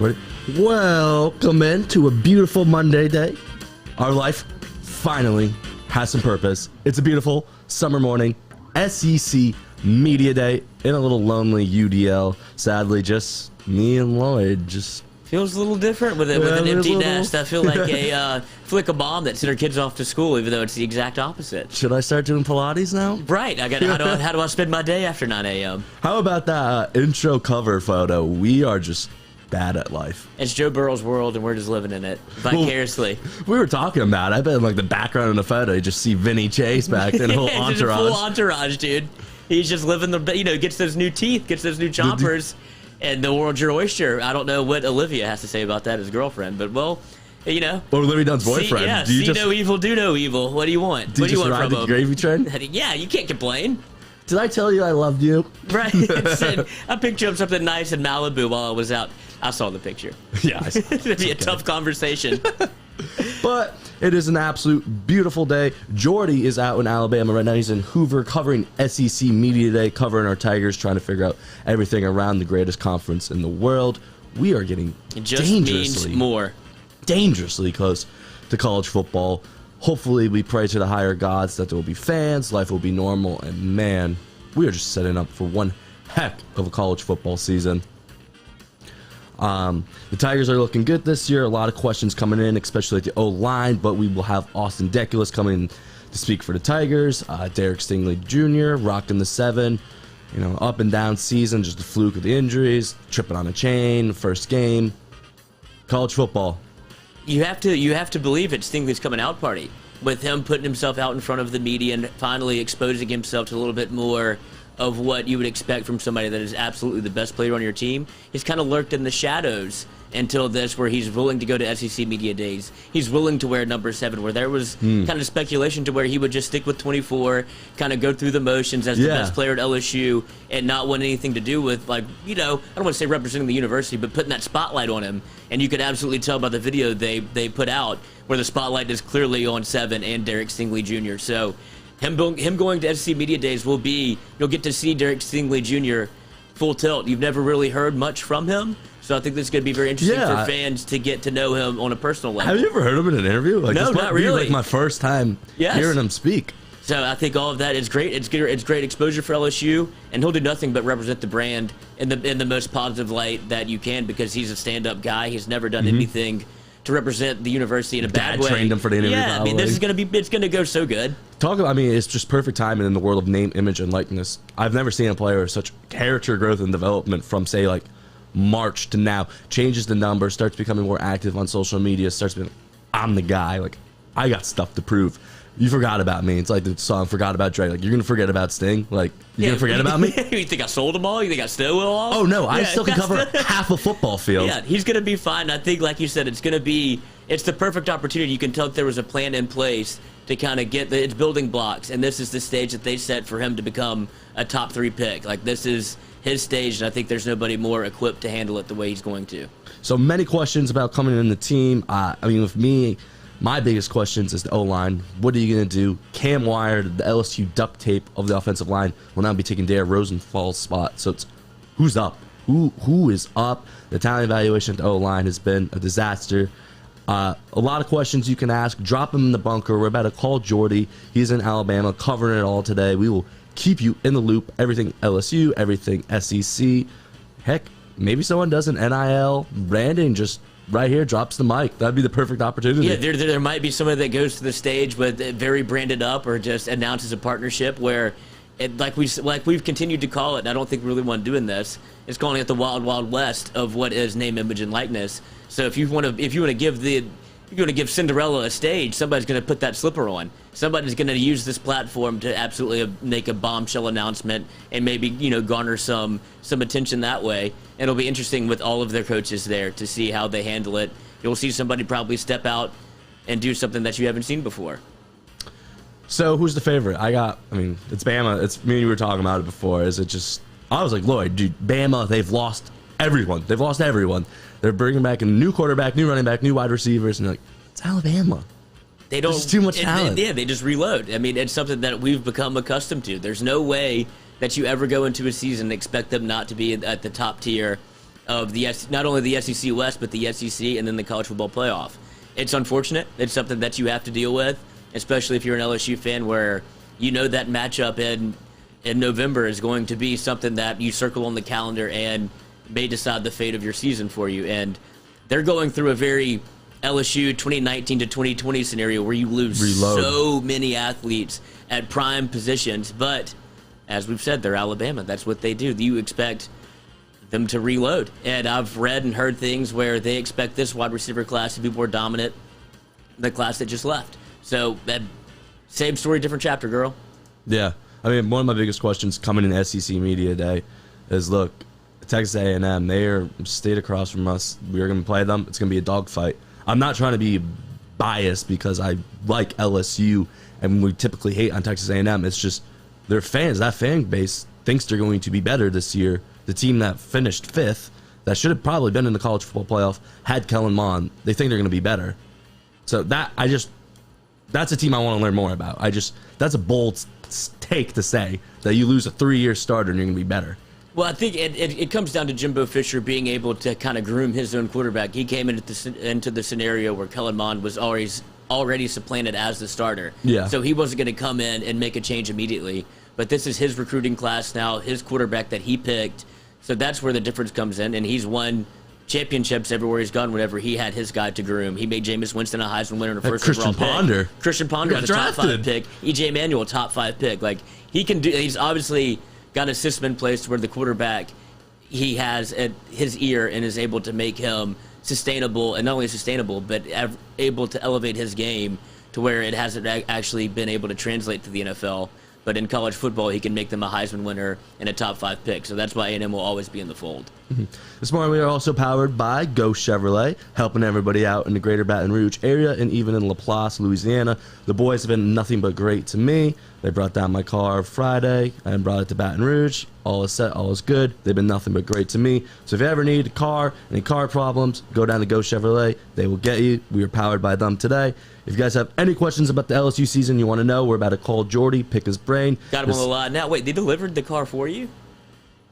Ready? Welcome into a beautiful Monday day. Our life finally has some purpose. It's a beautiful summer morning. SEC Media Day in a little lonely UDL. Sadly, just me and Lloyd. Just feels a little different with it, with an empty nest. I feel like a mom that sent her kids off to school, even though it's the exact opposite. Should I start doing Pilates now? Right. How do I spend my day after 9 a.m.? How about that intro cover photo? We are just bad at life. It's Joe Burrow's world, and we're just living in it vicariously. Well, we were talking about it. I bet like the background in the photo, you just see Vinny Chase back in a whole entourage. Full entourage, dude. He's just living gets those new teeth, gets those new chompers, and the world's your oyster. I don't know what Olivia has to say about that, his girlfriend, but well, you know. Or Olivia Dunn's boyfriend. See no evil, do no evil. What do you want? Do you ride the gravy train? Yeah, you can't complain. Did I tell you I loved you? Right. I picked you up something nice in Malibu while I was out. I saw the picture. Yeah. It'd be a tough conversation. But it is an absolute beautiful day. Jordy is out in Alabama right now. He's in Hoover covering SEC Media Day, covering our Tigers, trying to figure out everything around the greatest conference in the world. We are getting dangerously close to college football. Hopefully, we pray to the higher gods that there will be fans, life will be normal, and man, we are just setting up for one heck of a college football season. The Tigers are looking good this year. A lot of questions coming in, especially at the O-line, but we will have Austin Deculus coming to speak for the Tigers. Derek Stingley Jr. rocking the 7. You know, up and down season, just a fluke of the injuries, tripping on a chain, first game. College football. You have to believe it's Stingley's coming out party, with him putting himself out in front of the media and finally exposing himself to a little bit more of what you would expect from somebody that is absolutely the best player on your team. He's kind of lurked in the shadows until this, where he's willing to go to SEC Media Days. He's willing to wear number 7, where there was kind of speculation to where he would just stick with 24, kind of go through the motions as the best player at LSU and not want anything to do with, like, you know, I don't want to say representing the university, but putting that spotlight on him. And you could absolutely tell by the video they put out where the spotlight is clearly on 7 and Derek Stingley Jr. So him going to SEC Media Days will be, you'll get to see Derek Stingley Jr. full tilt. You've never really heard much from him, so I think this is going to be very interesting for fans to get to know him on a personal level. Have you ever heard him in an interview? Like, no, not really. Like my first time hearing him speak. So I think all of that is great. It's great exposure for LSU, and he'll do nothing but represent the brand in the most positive light that you can, because he's a stand-up guy. He's never done anything to represent the university in a bad way. Trained him for the interview. Yeah, I mean, this is it's gonna go so good. It's just perfect timing in the world of name, image, and likeness. I've never seen a player with such character growth and development from, say, like March to now. Changes the number, starts becoming more active on social media, starts being, I'm the guy. Like, I got stuff to prove. You forgot about me. It's like the song "Forgot About Dre." Like, you're gonna forget about Sting. Like, you're gonna forget about me. You think I sold them all? You think I stole them all? Oh no, I still can cover half a football field. Yeah, he's gonna be fine. I think, like you said, it's the perfect opportunity. You can tell that there was a plan in place to kind of get it's building blocks, and this is the stage that they set for him to become a top 3 pick. Like, this is his stage, and I think there's nobody more equipped to handle it the way he's going to. So many questions about coming in the team. With me, my biggest questions is the O-line. What are you going to do? Cam Wire, the LSU duct tape of the offensive line, will now be taking Dare Rosenfall's spot. So it's who's up? Who is up? The talent evaluation at the O-line has been a disaster. A lot of questions you can ask. Drop him in the bunker. We're about to call Jordy. He's in Alabama covering it all today. We will keep you in the loop. Everything LSU, everything SEC. Heck, maybe someone does an NIL branding just right here, drops the mic. That'd be the perfect opportunity. Yeah, there might be somebody that goes to the stage with it very branded up, or just announces a partnership where, like we've continued to call it, and I don't think we really want doing this. It's calling it the wild, wild west of what is name, image, and likeness. So if you want to give Cinderella a stage, somebody's going to put that slipper on. Somebody's going to use this platform to absolutely make a bombshell announcement and maybe, garner some attention that way. And it'll be interesting with all of their coaches there to see how they handle it. You'll see somebody probably step out and do something that you haven't seen before. So who's the favorite? It's Bama. It's me and you were talking about it before. I was like, Lloyd, dude, Bama, they've lost everyone. They're bringing back a new quarterback, new running back, new wide receivers, and you're like, it's Alabama. There's too much talent. They just reload. I mean, it's something that we've become accustomed to. There's no way that you ever go into a season and expect them not to be at the top tier of not only the SEC West, but the SEC and then the college football playoff. It's unfortunate. It's something that you have to deal with, especially if you're an LSU fan where you know that matchup in November is going to be something that you circle on the calendar and may decide the fate of your season for you. And they're going through a very LSU 2019 to 2020 scenario where you lose so many athletes at prime positions. But as we've said, they're Alabama. That's what they do. You expect them to reload. And I've read and heard things where they expect this wide receiver class to be more dominant than the class that just left. So, same story, different chapter, girl. Yeah. I mean, one of my biggest questions coming in SEC Media Day is, look, Texas A&M, they are state across from us. We're going to play them. It's going to be a dogfight. I'm not trying to be biased because I like LSU and we typically hate on Texas A&M. It's just their fans, that fan base thinks they're going to be better this year. The team that finished 5th, that should have probably been in the college football playoff, had Kellen Mond. They think they're going to be better. So that's a team I want to learn more about. That's a bold take to say that you lose a 3-year starter and you're going to be better. Well, I think it comes down to Jimbo Fisher being able to kind of groom his own quarterback. He came into the scenario where Kellen Mond was already supplanted as the starter. Yeah. So he wasn't going to come in and make a change immediately. But this is his recruiting class now, his quarterback that he picked. So that's where the difference comes in. And he's won championships everywhere he's gone whenever he had his guy to groom. He made Jameis Winston a Heisman winner in the first overall pick. Christian Ponder was a top 5 pick. E.J. Manuel, top 5 pick. Like, he can do. He's obviously got a system in place where the quarterback he has at his ear and is able to make him sustainable, and not only sustainable, but able to elevate his game to where it hasn't actually been able to translate to the NFL. But in college football, he can make them a Heisman winner and a top 5 pick. So that's why A&M will always be in the fold. Mm-hmm. This morning, we are also powered by Go Chevrolet, helping everybody out in the greater Baton Rouge area and even in Laplace, Louisiana. The boys have been nothing but great to me. They brought down my car Friday and brought it to Baton Rouge. All is set, all is good. They've been nothing but great to me. So if you ever need a car, any car problems, go down to Go Chevrolet. They will get you. We are powered by them today. If you guys have any questions about the LSU season you want to know, we're about to call Jordy, pick his brain. Got him on the line. Now, wait, they delivered the car for you?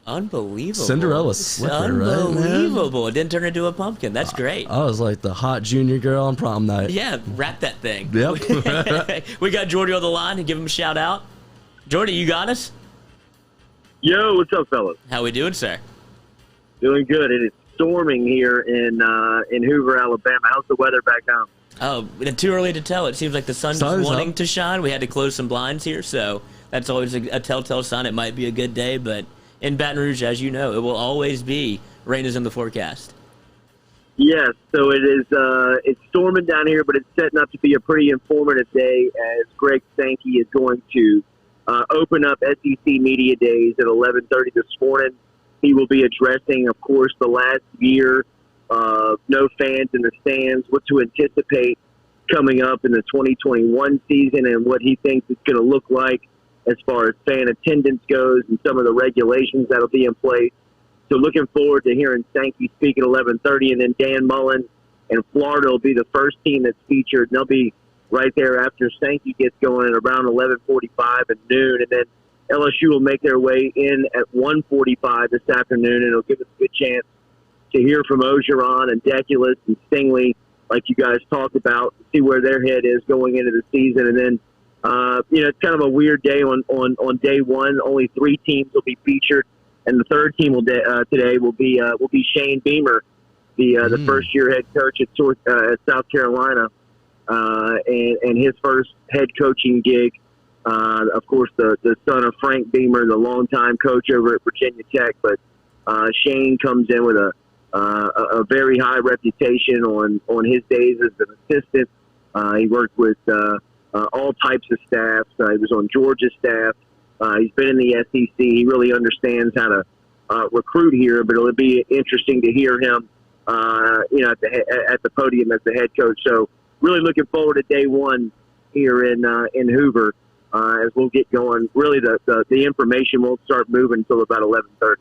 Unbelievable. Cinderella slipper, right? Unbelievable. It didn't turn into a pumpkin. That's great. I was like the hot junior girl on prom night. Yeah, wrap that thing. Yep. We got Jordy on the line and give him a shout out. Jordy, you got us? Yo, what's up, fellas? How we doing, sir? Doing good. It is storming here in Hoover, Alabama. How's the weather back home? Oh, too early to tell. It seems like the sun's wanting to shine. We had to close some blinds here, so that's always a telltale sign it might be a good day. But in Baton Rouge, as you know, it will always be rain is in the forecast. Yes, so it is. It's storming down here, but it's setting up to be a pretty informative day as Greg Sankey is going to open up SEC Media Days at 11:30 this morning. He will be addressing, of course, the last year of no fans in the stands, what to anticipate coming up in the 2021 season, and what he thinks it's going to look like as far as fan attendance goes and some of the regulations that will be in place. So looking forward to hearing Sankey speak at 11:30, and then Dan Mullen and Florida will be the first team that's featured. And they'll be right there after Sankey gets going at around 11:45 at noon, and then LSU will make their way in at 1:45 this afternoon, and it'll give us a good chance to hear from Ogeron and Deculus and Stingley, like you guys talked about, to see where their head is going into the season. And then, it's kind of a weird day on day one. Only 3 teams will be featured, and the third team today will be Shane Beamer, the first-year head coach at South Carolina, and his first head coaching gig. Of course, the son of Frank Beamer, the longtime coach over at Virginia Tech, but Shane comes in with a very high reputation on his days as an assistant. He worked with all types of staff. He was on Georgia's staff. He's been in the SEC. He really understands how to recruit here, but it'll be interesting to hear him, at the podium as the head coach. So really looking forward to day one here in Hoover as we'll get going. Really, the information won't start moving until about 11:30.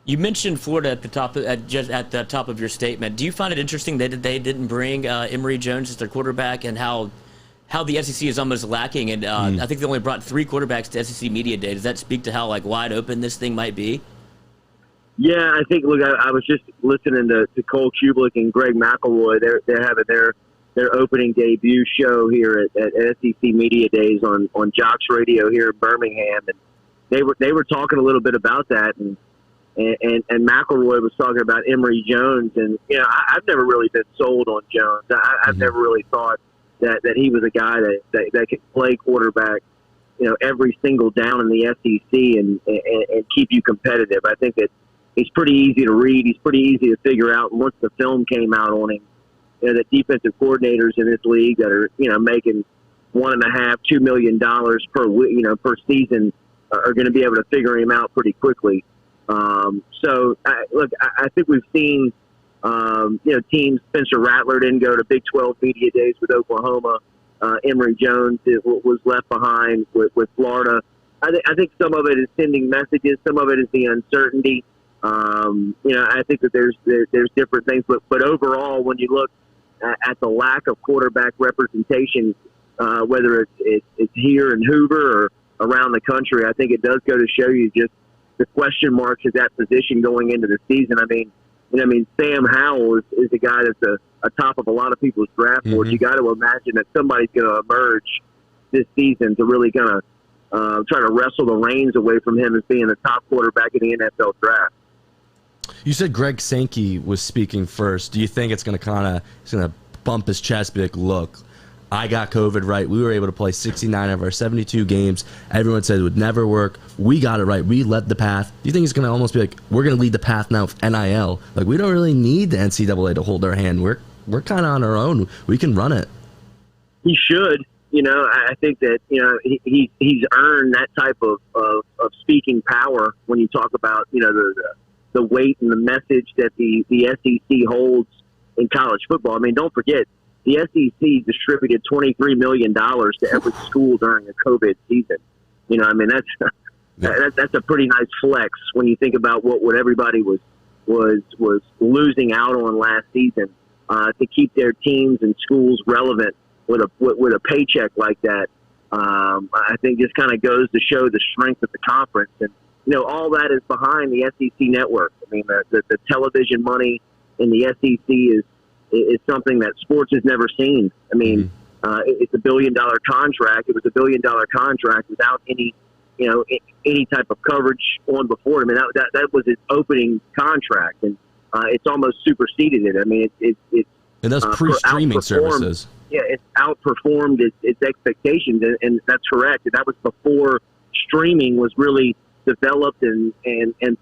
You mentioned Florida at the top of your statement. Do you find it interesting that they didn't bring Emory Jones as their quarterback, and how the SEC is almost lacking? And I think they only brought 3 quarterbacks to SEC Media Day. Does that speak to how wide open this thing might be? Yeah, I think. Look, I was just listening to Cole Kublik and Greg McElroy. They're having their opening debut show here at SEC Media Days on Jocks Radio here in Birmingham, and they were talking a little bit about that, and McElroy was talking about Emory Jones, and I've never really been sold on Jones. I've never really thought that he was a guy that could play quarterback, every single down in the SEC and keep you competitive. I think that he's pretty easy to read. He's pretty easy to figure out. And once the film came out on him, the defensive coordinators in this league that are making $1.5–2 million per season are going to be able to figure him out pretty quickly. So I think we've seen teams. Spencer Rattler didn't go to Big 12 Media Days with Oklahoma. Emory Jones was left behind with Florida. I think some of it is sending messages. Some of it is the uncertainty. I think that there's different things, but overall, when you look at the lack of quarterback representation, whether it's here in Hoover or around the country, I think it does go to show you just the question marks at that position going into the season. I mean, Sam Howell is a guy that's a top of a lot of people's draft boards. You got to imagine that somebody's going to emerge this season to really kind of try to wrestle the reins away from him as being the top quarterback in the NFL draft. You said Greg Sankey was speaking first. Do you think it's going to bump his chest, be like, look, I got COVID right. We were able to play 69 of our 72 games. Everyone said it would never work. We got it right. We led the path. Do you think he's going to almost be like, we're going to lead the path now with NIL? Like, we don't really need the NCAA to hold our hand. We're kind of on our own. We can run it. He should. I think that, he's earned that type of speaking power when you talk about, the weight and the message that the SEC holds in college football. I mean, don't forget, the SEC distributed $23 million to every school during the COVID season. That's a pretty nice flex when you think about what everybody was losing out on last season to keep their teams and schools relevant with a paycheck like that. I think just kind of goes to show the strength of the conference, and all that is behind the SEC network. I mean, the television money in the SEC is something that sports has never seen. I mean, it's $1 billion contract. It was $1 billion contract without any type of coverage on before. I mean, that was its opening contract, and it's almost superseded it. I mean, and those pre-streaming services. Yeah, it's outperformed its expectations, and that's correct. And that was before streaming was really developed and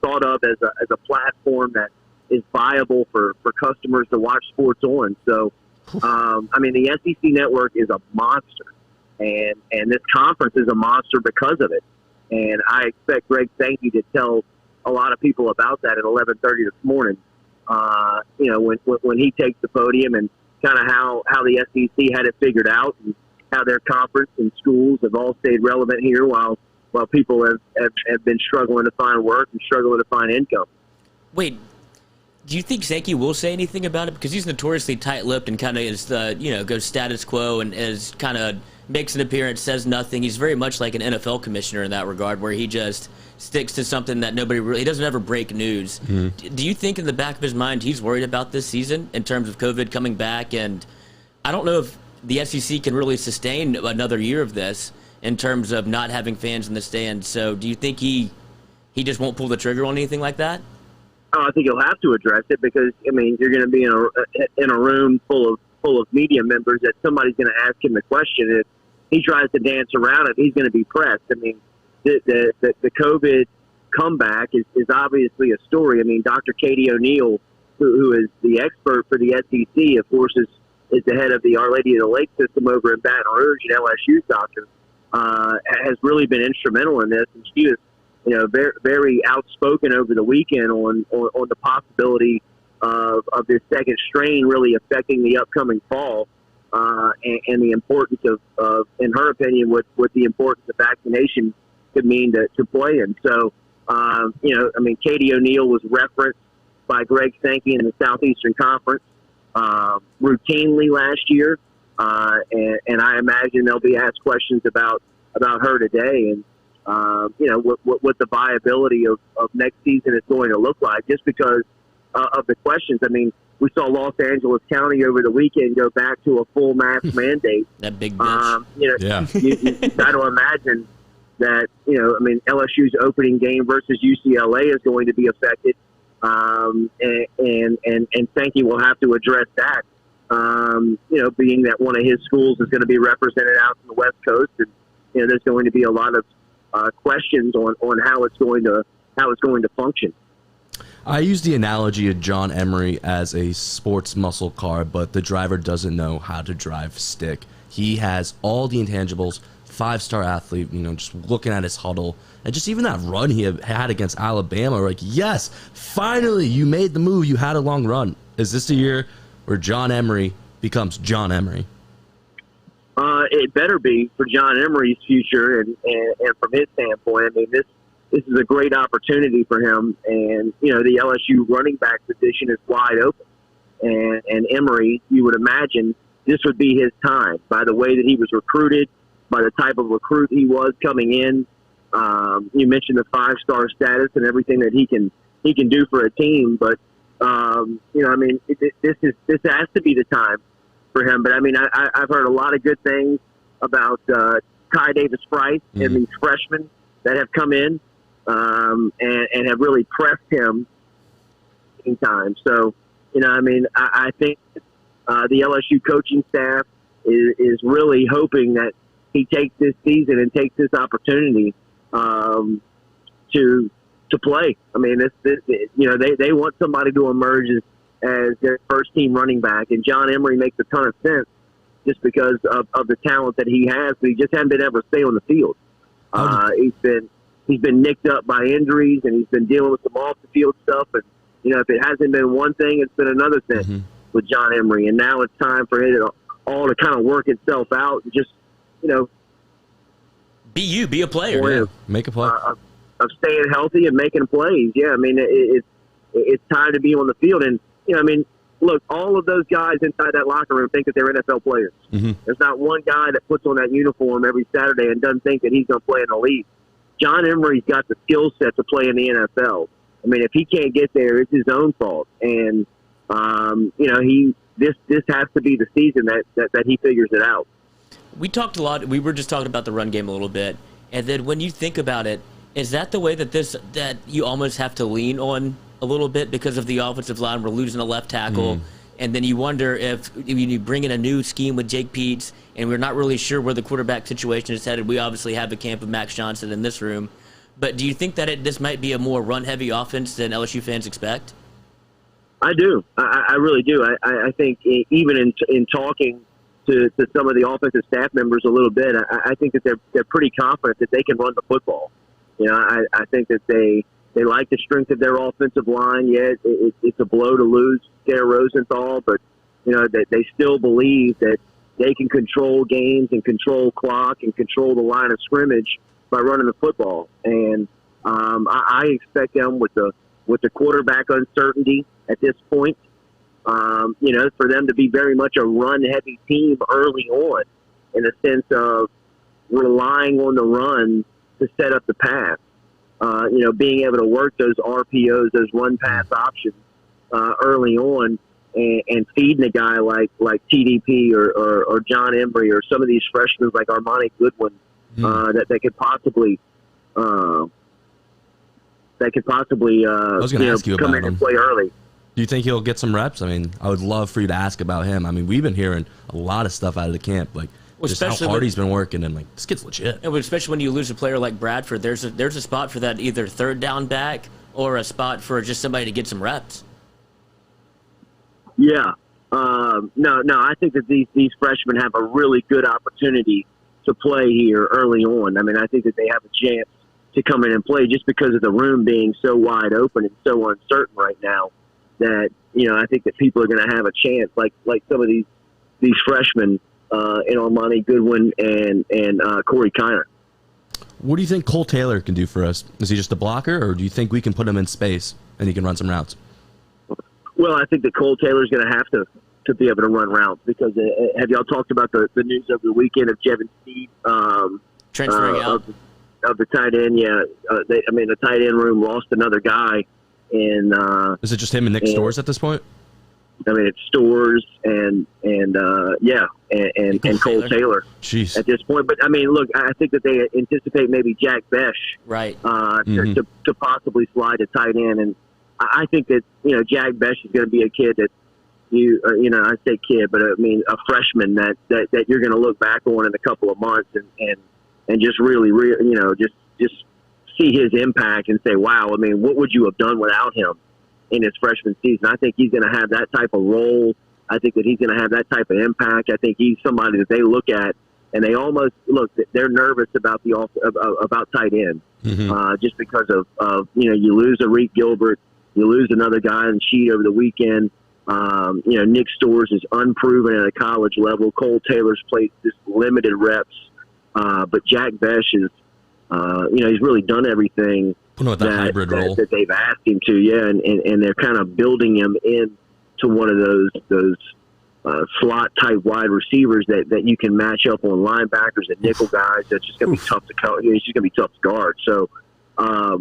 thought of as a platform that is viable for customers to watch sports on. So, the SEC network is a monster, and this conference is a monster because of it. And I expect Greg Sankey to tell a lot of people about that at 11:30 this morning. When he takes the podium, and kind of how the SEC had it figured out, and how their conference and schools have all stayed relevant here while people have been struggling to find work and struggling to find income. Wait, do you think Sankey will say anything about it? Because he's notoriously tight-lipped and kind of is goes status quo and is kind of makes an appearance, says nothing. He's very much like an NFL commissioner in that regard, where he just sticks to something that he doesn't ever break news. Do you think in the back of his mind he's worried about this season in terms of COVID coming back? And I don't know if the SEC can really sustain another year of this in terms of not having fans in the stands. So do you think he just won't pull the trigger on anything like that? I think he'll have to address it, because you're going to be in a room full of media members that somebody's going to ask him the question. If he tries to dance around it, he's going to be pressed. I mean, the COVID comeback is obviously a story. I mean, Dr. Katie O'Neill, who is the expert for the SEC, of course, is the head of the Our Lady of the Lake system over in Baton Rouge, and LSU's doctor, has really been instrumental in this, and she was very, very outspoken over the weekend on the possibility of this second strain really affecting the upcoming fall, and the importance of, in her opinion, what the importance of vaccination could mean to play in. So, Katie O'Neill was referenced by Greg Sankey in the Southeastern Conference routinely last year, and I imagine they'll be asked questions about her today. And what the viability of next season is going to look like, just because of the questions. I mean, we saw Los Angeles County over the weekend go back to a full mask mandate. That big bitch. You got to imagine that, LSU's opening game versus UCLA is going to be affected. And Sankey will have to address that, being that one of his schools is going to be represented out on the West Coast. And, there's going to be a lot of questions on how it's going to function. I use the analogy of John Emery as a sports muscle car, but the driver doesn't know how to drive stick. He has all the intangibles, 5-star athlete, just looking at his huddle. And just even that run he had against Alabama, like, yes, finally you made the move. You had a long run. Is this the year where John Emery becomes John Emery? It better be for John Emery's future and from his standpoint. I mean, this is a great opportunity for him. And, the LSU running back position is wide open. And Emery, you would imagine this would be his time by the way that he was recruited, by the type of recruit he was coming in. You mentioned the 5-star status and everything that he can do for a team. But, this has to be the time for him. But, I've heard a lot of good things about Ty Davis-Price and these freshmen that have come in and have really pressed him in time. So, I think the LSU coaching staff is really hoping that he takes this season and takes this opportunity to play. I mean, they want somebody to emerge as their first team running back, and John Emery makes a ton of sense just because of the talent that he has, but he just hasn't been able to stay on the field. He's been nicked up by injuries, and he's been dealing with some off the field stuff. And if it hasn't been one thing, it's been another thing with John Emery. And now it's time for it all to kind of work itself out and just be a player, yeah. Make a play. Of staying healthy and making plays. Yeah, I mean, it's time to be on the field. And, look, all of those guys inside that locker room think that they're NFL players. There's not one guy that puts on that uniform every Saturday and doesn't think that he's going to play in the league. John Emery's got the skill set to play in the NFL. I mean, if he can't get there, it's his own fault. And, this has to be the season that he figures it out. We talked a lot. We were just talking about the run game a little bit. And then when you think about it, is that the way that you almost have to lean on a little bit because of the offensive line? We're losing a left tackle. And then you wonder if you bring in a new scheme with Jake Peets, and we're not really sure where the quarterback situation is headed. We obviously have the camp of Max Johnson in this room. But do you think that this might be a more run-heavy offense than LSU fans expect? I do. I really do. I think even in talking to some of the offensive staff members a little bit, I think that they're pretty confident that they can run the football. I think that they like the strength of their offensive line. Yeah, it's a blow to lose Sarah Rosenthal, but they still believe that they can control games and control clock and control the line of scrimmage by running the football. And I expect them with the quarterback uncertainty at this point, for them to be very much a run-heavy team early on, in the sense of relying on the run to set up the pass. Being able to work those RPOs, those run-pass options early on, and feeding a guy like TDP or John Emery or some of these freshmen like Armani Goodwin that could possibly I was going to ask you come about in him. and play early. Do you think he'll get some reps? I mean, I would love for you to ask about him. I mean, we've been hearing a lot of stuff out of the camp, like just how hard he's been working, and this kid's legit. And especially when you lose a player like Bradford, there's a spot for that either third down back or a spot for just somebody to get some reps. Yeah. No, I think that these freshmen have a really good opportunity to play here early on. I mean, I think that they have a chance to come in and play just because of the room being so wide open and so uncertain right now that, I think that people are going to have a chance, like some of these freshmen in Armani Goodwin and Corey Kiner. What do you think Cole Taylor can do for us? Is he just a blocker, or do you think we can put him in space and he can run some routes? Well, I think that Cole Taylor's going to have to be able to run routes because have y'all talked about the news over the weekend of Jevin Steed transferring out? of the tight end, the tight end room lost another guy. And is it just him and Nick Stores at this point? I mean, it's Stores and Cole Taylor. Jeez. At this point. But I mean, look, I think that they anticipate maybe Jack Besh, right, to possibly slide a tight end, and I think that Jack Besh is going to be a kid that I say kid, but I mean a freshman that you're going to look back on in a couple of months and just really just see his impact and say, wow, I mean, what would you have done without him in his freshman season? I think he's going to have that type of role. I think that he's going to have that type of impact. I think he's somebody that they look at and they almost they're nervous about about tight end, just because of you lose a Reed Gilbert, you lose another guy in the sheet over the weekend. Nick Stores is unproven at a college level. Cole Taylor's played just limited reps, but Jack Besh is, he's really done everything that they've asked him to, and they're kind of building him into one of those slot type wide receivers that you can match up on linebackers and nickel guys. That's just going to be tough to cover. He's just going to be tough to guard. So, I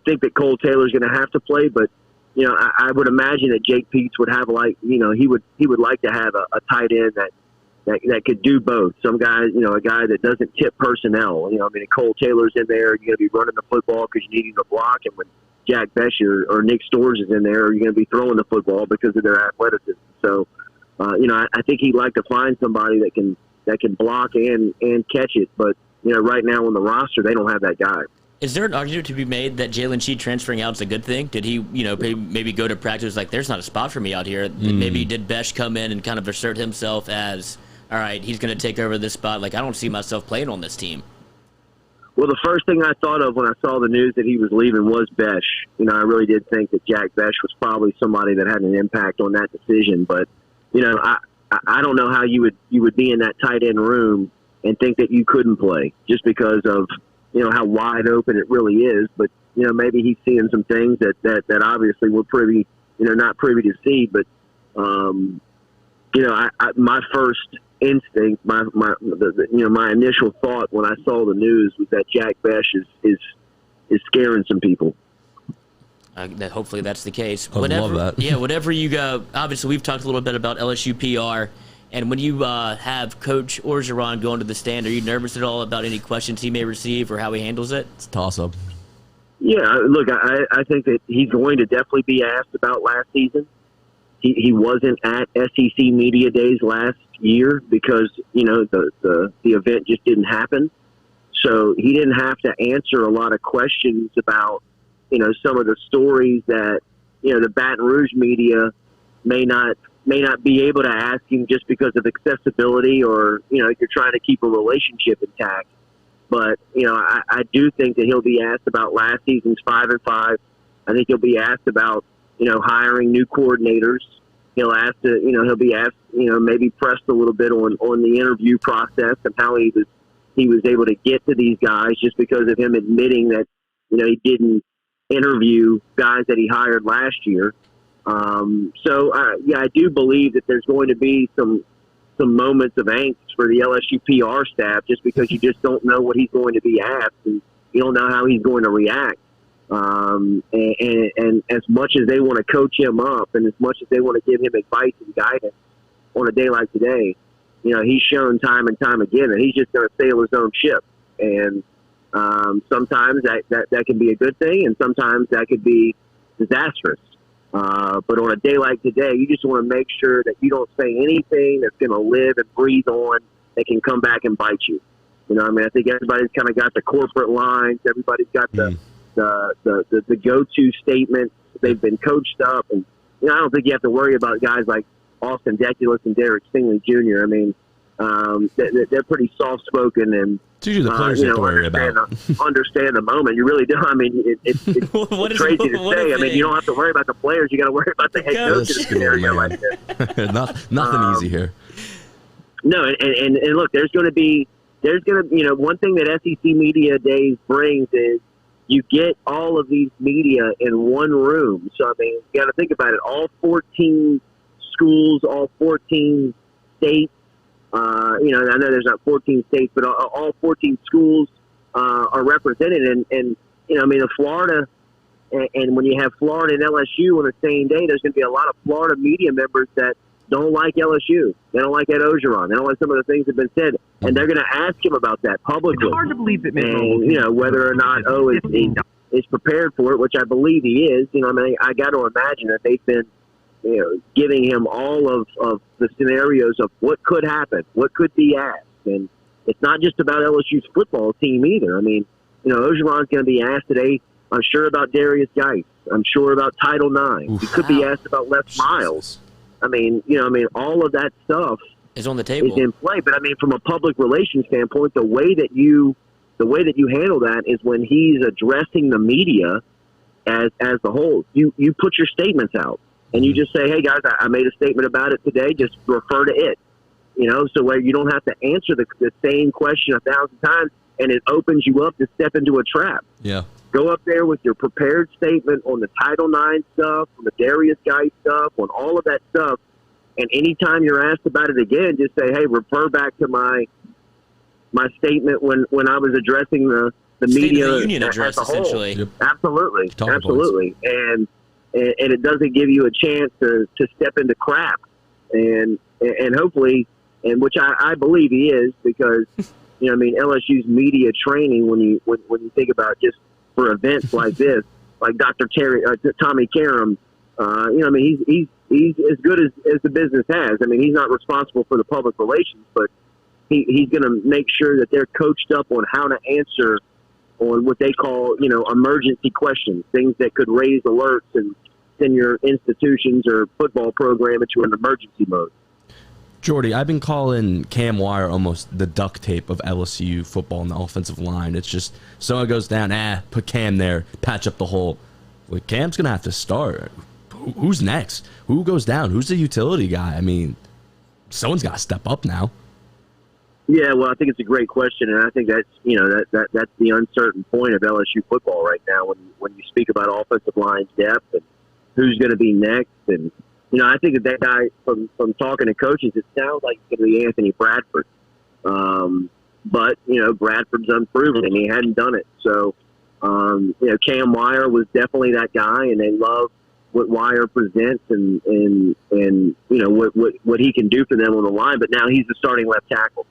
think that Cole Taylor's going to have to play, but I would imagine that Jake Peets would have he would like to have a tight end that could do both. Some guys, a guy that doesn't tip personnel. Cole Taylor's in there, you're going to be running the football because you need him to block, and when Jack Besh or Nick Stores is in there, you're going to be throwing the football because of their athleticism. So, I think he'd like to find somebody that can block and catch it. But right now on the roster, they don't have that guy. Is there an argument to be made that Jalen Sheed transferring out is a good thing? Did he, maybe go to practice like, there's not a spot for me out here? Maybe did Besh come in and kind of assert himself as, all right, he's going to take over this spot? Like, I don't see myself playing on this team. Well, the first thing I thought of when I saw the news that he was leaving was Besh. I really did think that Jack Besh was probably somebody that had an impact on that decision. But, I don't know how you would be in that tight end room and think that you couldn't play just because of how wide open it really is. But maybe he's seeing some things that obviously we're privy, not privy to see. But my first instinct, my initial thought when I saw the news was that Jack Besh is scaring some people. That hopefully that's the case. I love that. Yeah, whatever you go. Obviously, we've talked a little bit about LSU PR. And when you have Coach Orgeron going to the stand, are you nervous at all about any questions he may receive or how he handles it? It's a toss-up. Yeah, look, I think that he's going to definitely be asked about last season. He wasn't at SEC Media Days last year because, the event just didn't happen. So he didn't have to answer a lot of questions about, some of the stories that, the Baton Rouge media may not be able to ask him just because of accessibility or, you're trying to keep a relationship intact. But, I do think that he'll be asked about last season's 5-5. I think he'll be asked about, hiring new coordinators. He'll be asked, maybe pressed a little bit on the interview process and how he was able to get to these guys just because of him admitting that, he didn't interview guys that he hired last year. I do believe that there's going to be some moments of angst for the LSU PR staff just because you just don't know what he's going to be asked and you don't know how he's going to react. And as much as they want to coach him up and as much as they want to give him advice and guidance on a day like today, he's shown time and time again that he's just going to sail his own ship. And sometimes that can be a good thing and sometimes that could be disastrous. But on a day like today, you just want to make sure that you don't say anything that's going to live and breathe on that can come back and bite you. I think everybody's kind of got the corporate lines. Everybody's got the go-to statements. They've been coached up. And, I don't think you have to worry about guys like Austin Deculus and Derek Stingley Jr. They're pretty soft-spoken and it's usually the players you have to worry about. Understand the moment. You really do. It's crazy to say. You don't have to worry about the players. You got to worry about the head coach in a scenario like this. Nothing easy here. No, and look, there's going to be one thing that SEC Media Days brings is you get all of these media in one room. So you got to think about it. All 14 schools, all 14 states. I know there's not 14 states, but all 14 schools, are represented. And I mean, the Florida, and when you have Florida and LSU on the same day, there's going to be a lot of Florida media members that don't like LSU. They don't like Ed Ogeron. They don't like some of the things that have been said. And they're going to ask him about that publicly. It's hard to believe that and, whether or not is prepared for it, which I believe he is. I mean, I got to imagine that they've been, giving him all of the scenarios of what could happen, what could be asked. And it's not just about LSU's football team either. I mean, Ogeron's going to be asked today, I'm sure, about Darius Geis. I'm sure about Title IX. He could be asked about Les Miles. I mean, all of that stuff is on the table, is in play. But I mean, from a public relations standpoint, the way that you handle that is when he's addressing the media as the whole. You put your statements out and you just say, hey guys, I made a statement about it today. Just refer to it. So where you don't have to answer the same question 1,000 times, and it opens you up to step into a trap. Yeah. Go up there with your prepared statement on the Title IX stuff, on the Darius Geis stuff, on all of that stuff. And anytime you're asked about it again, just say, hey, refer back to my statement when I was addressing the State media of the Union as address, a whole. essentially. Yep. Absolutely. And it doesn't give you a chance to step into crap. And hopefully, and which I believe he is, because, LSU's media training, when you think about just for events like this, like Dr. Tommy Karam, he's as good as the business has. I mean, he's not responsible for the public relations, but he's going to make sure that they're coached up on how to answer on what they call, emergency questions, things that could raise alerts and send your institutions or football program into an emergency mode. Jordy, I've been calling Cam Wire almost the duct tape of LSU football in the offensive line. It's just, someone goes down, put Cam there, patch up the hole. Well, Cam's going to have to start. Who's next? Who goes down? Who's the utility guy? I mean, someone's got to step up now. Yeah, well, I think it's a great question, and I think that's that's the uncertain point of LSU football right now when you speak about offensive line depth and who's going to be next. And I think that guy, from talking to coaches, it sounds like it's going to be Anthony Bradford. But Bradford's unproven and he hadn't done it. So Cam Wire was definitely that guy, and they love what Wire presents and what he can do for them on the line. But now he's the starting left tackle.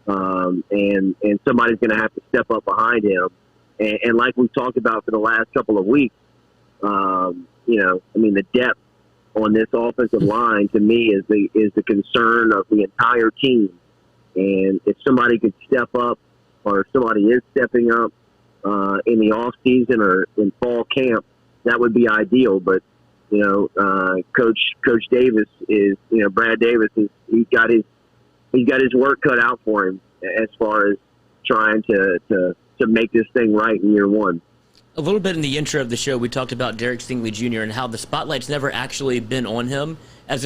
And somebody's going to have to step up behind him. And like we've talked about for the last couple of weeks, the depth on this offensive line to me is the concern of the entire team. And if somebody could step up, or if somebody is stepping up in the off season or in fall camp, that would be ideal. But Coach Davis is Brad Davis he's got his work cut out for him as far as trying to make this thing right in year one. A little bit in the intro of the show, we talked about Derek Stingley Jr. and how the spotlight's never actually been on him.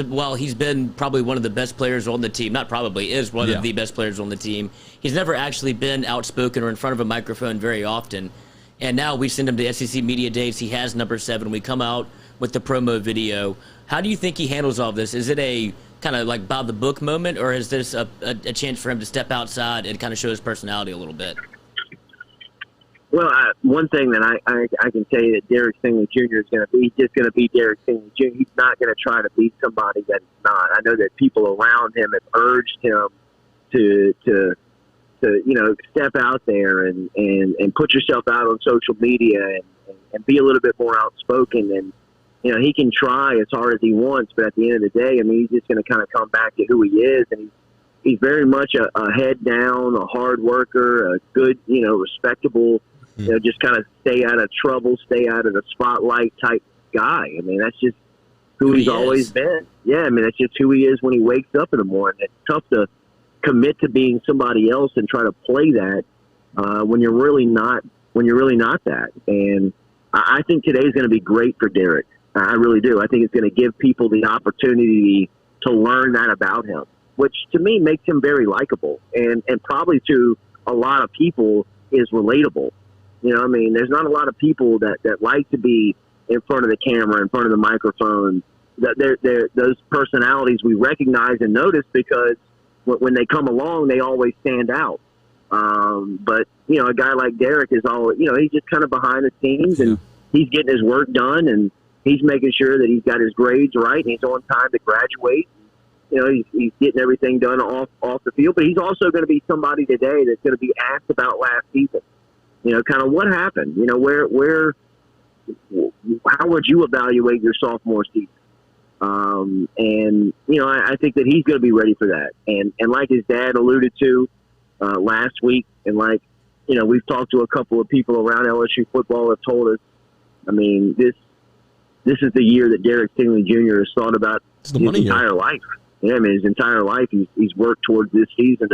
While he's been probably one of the best players on the team, not probably, is one of the best players on the team, he's never actually been outspoken or in front of a microphone very often. And now we send him to SEC Media Days. He has number 7. We come out with the promo video. How do you think he handles all this? Is it a kind of like by the book moment, or is this a chance for him to step outside and kind of show his personality a little bit? Well, one thing that I can tell you that Derek Stingley Jr. is going to be, he's just going to be Derek Stingley Jr. He's not going to try to be somebody that he's not. I know that people around him have urged him to step out there and put yourself out on social media and be a little bit more outspoken. And he can try as hard as he wants, but at the end of the day, I mean, he's just going to kind of come back to who he is, and he's very much a head down, a hard worker, a good, respectable. Just kind of stay out of trouble, stay out of the spotlight type guy. I mean, that's just who he's always been. Yeah, I mean, that's just who he is when he wakes up in the morning. It's tough to commit to being somebody else and try to play that when you're really not that. And I think today's going to be great for Derek. I really do. I think it's going to give people the opportunity to learn that about him, which to me makes him very likable and probably to a lot of people is relatable. I mean, there's not a lot of people that like to be in front of the camera, in front of the microphone. They're those personalities we recognize and notice because when they come along, they always stand out. But, a guy like Derek is all, he's just kind of behind the scenes, and he's getting his work done, and he's making sure that he's got his grades right, and he's on time to graduate. He's getting everything done off the field, but he's also going to be somebody today that's going to be asked about last season. Kind of what happened. How would you evaluate your sophomore season? I think that he's going to be ready for that. And like his dad alluded to last week, and we've talked to a couple of people around LSU football have told us, this is the year that Derek Stingley Jr. has thought about his entire life. His entire life he's worked towards this season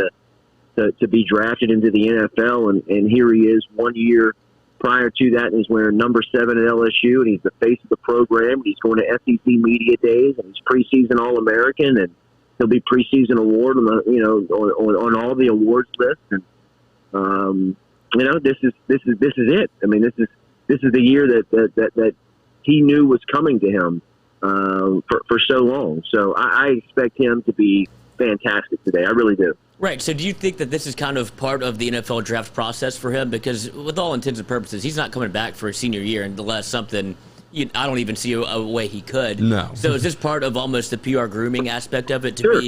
to be drafted into the NFL, and here he is 1 year prior to that, and he's wearing number 7 at LSU, and he's the face of the program. And he's going to SEC Media Days, and he's preseason All-American, and he'll be preseason award on on all the awards lists. And this is it. This is the year that he knew was coming to him for so long. So I expect him to be fantastic today. I really do. Right. So do you think that this is kind of part of the NFL draft process for him? Because with all intents and purposes, he's not coming back for his senior year unless something I don't even see a way he could. No. So is this part of almost the PR grooming aspect of it to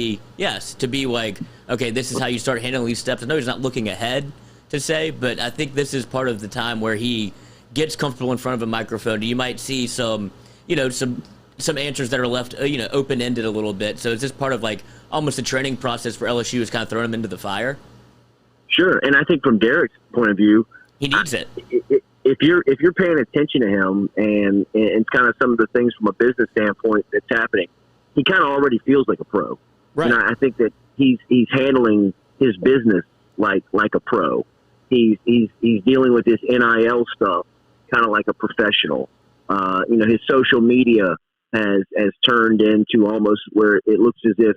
be like, okay, this is how you start handling these steps? I know he's not looking ahead to say, but I think this is part of the time where he gets comfortable in front of a microphone. You might see some answers that are left, open-ended a little bit. So is this part of almost a training process for LSU is kind of throwing him into the fire? Sure, and I think from Derek's point of view, he needs it. If you're paying attention to him and kind of some of the things from a business standpoint that's happening, he kind of already feels like a pro. Right. And I think that he's handling his business like a pro. He's dealing with this NIL stuff kind of like a professional. His social media has turned into almost where it looks as if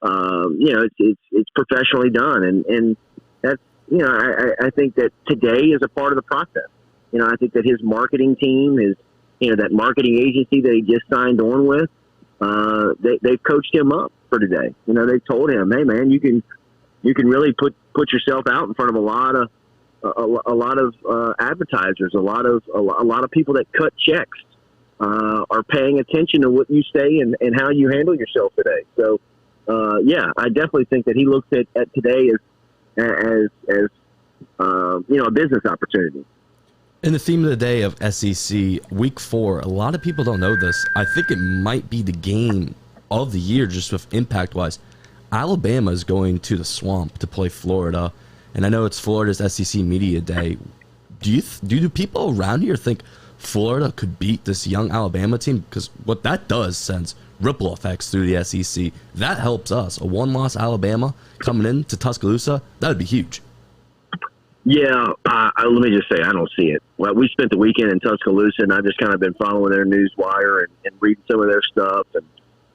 it's professionally done, and that's I think that today is a part of the process. I think that his marketing team is that marketing agency that he just signed on with. They've coached him up for today. They've told him, hey man, you can really put yourself out in front of a lot of advertisers, a lot of people that cut checks. Are paying attention to what you say and how you handle yourself today. So, I definitely think that he looks at today as a business opportunity. In the theme of the day of SEC, Week 4, a lot of people don't know this. I think it might be the game of the year just with impact-wise. Alabama is going to the Swamp to play Florida, and I know it's Florida's SEC Media Day. Do people around here think Florida could beat this young Alabama team? Because what that does sends ripple effects through the SEC. That helps us. A one-loss Alabama coming in to Tuscaloosa, that would be huge. Yeah, let me just say, I don't see it. Well, we spent the weekend in Tuscaloosa, and I've just kind of been following their news wire and reading some of their stuff.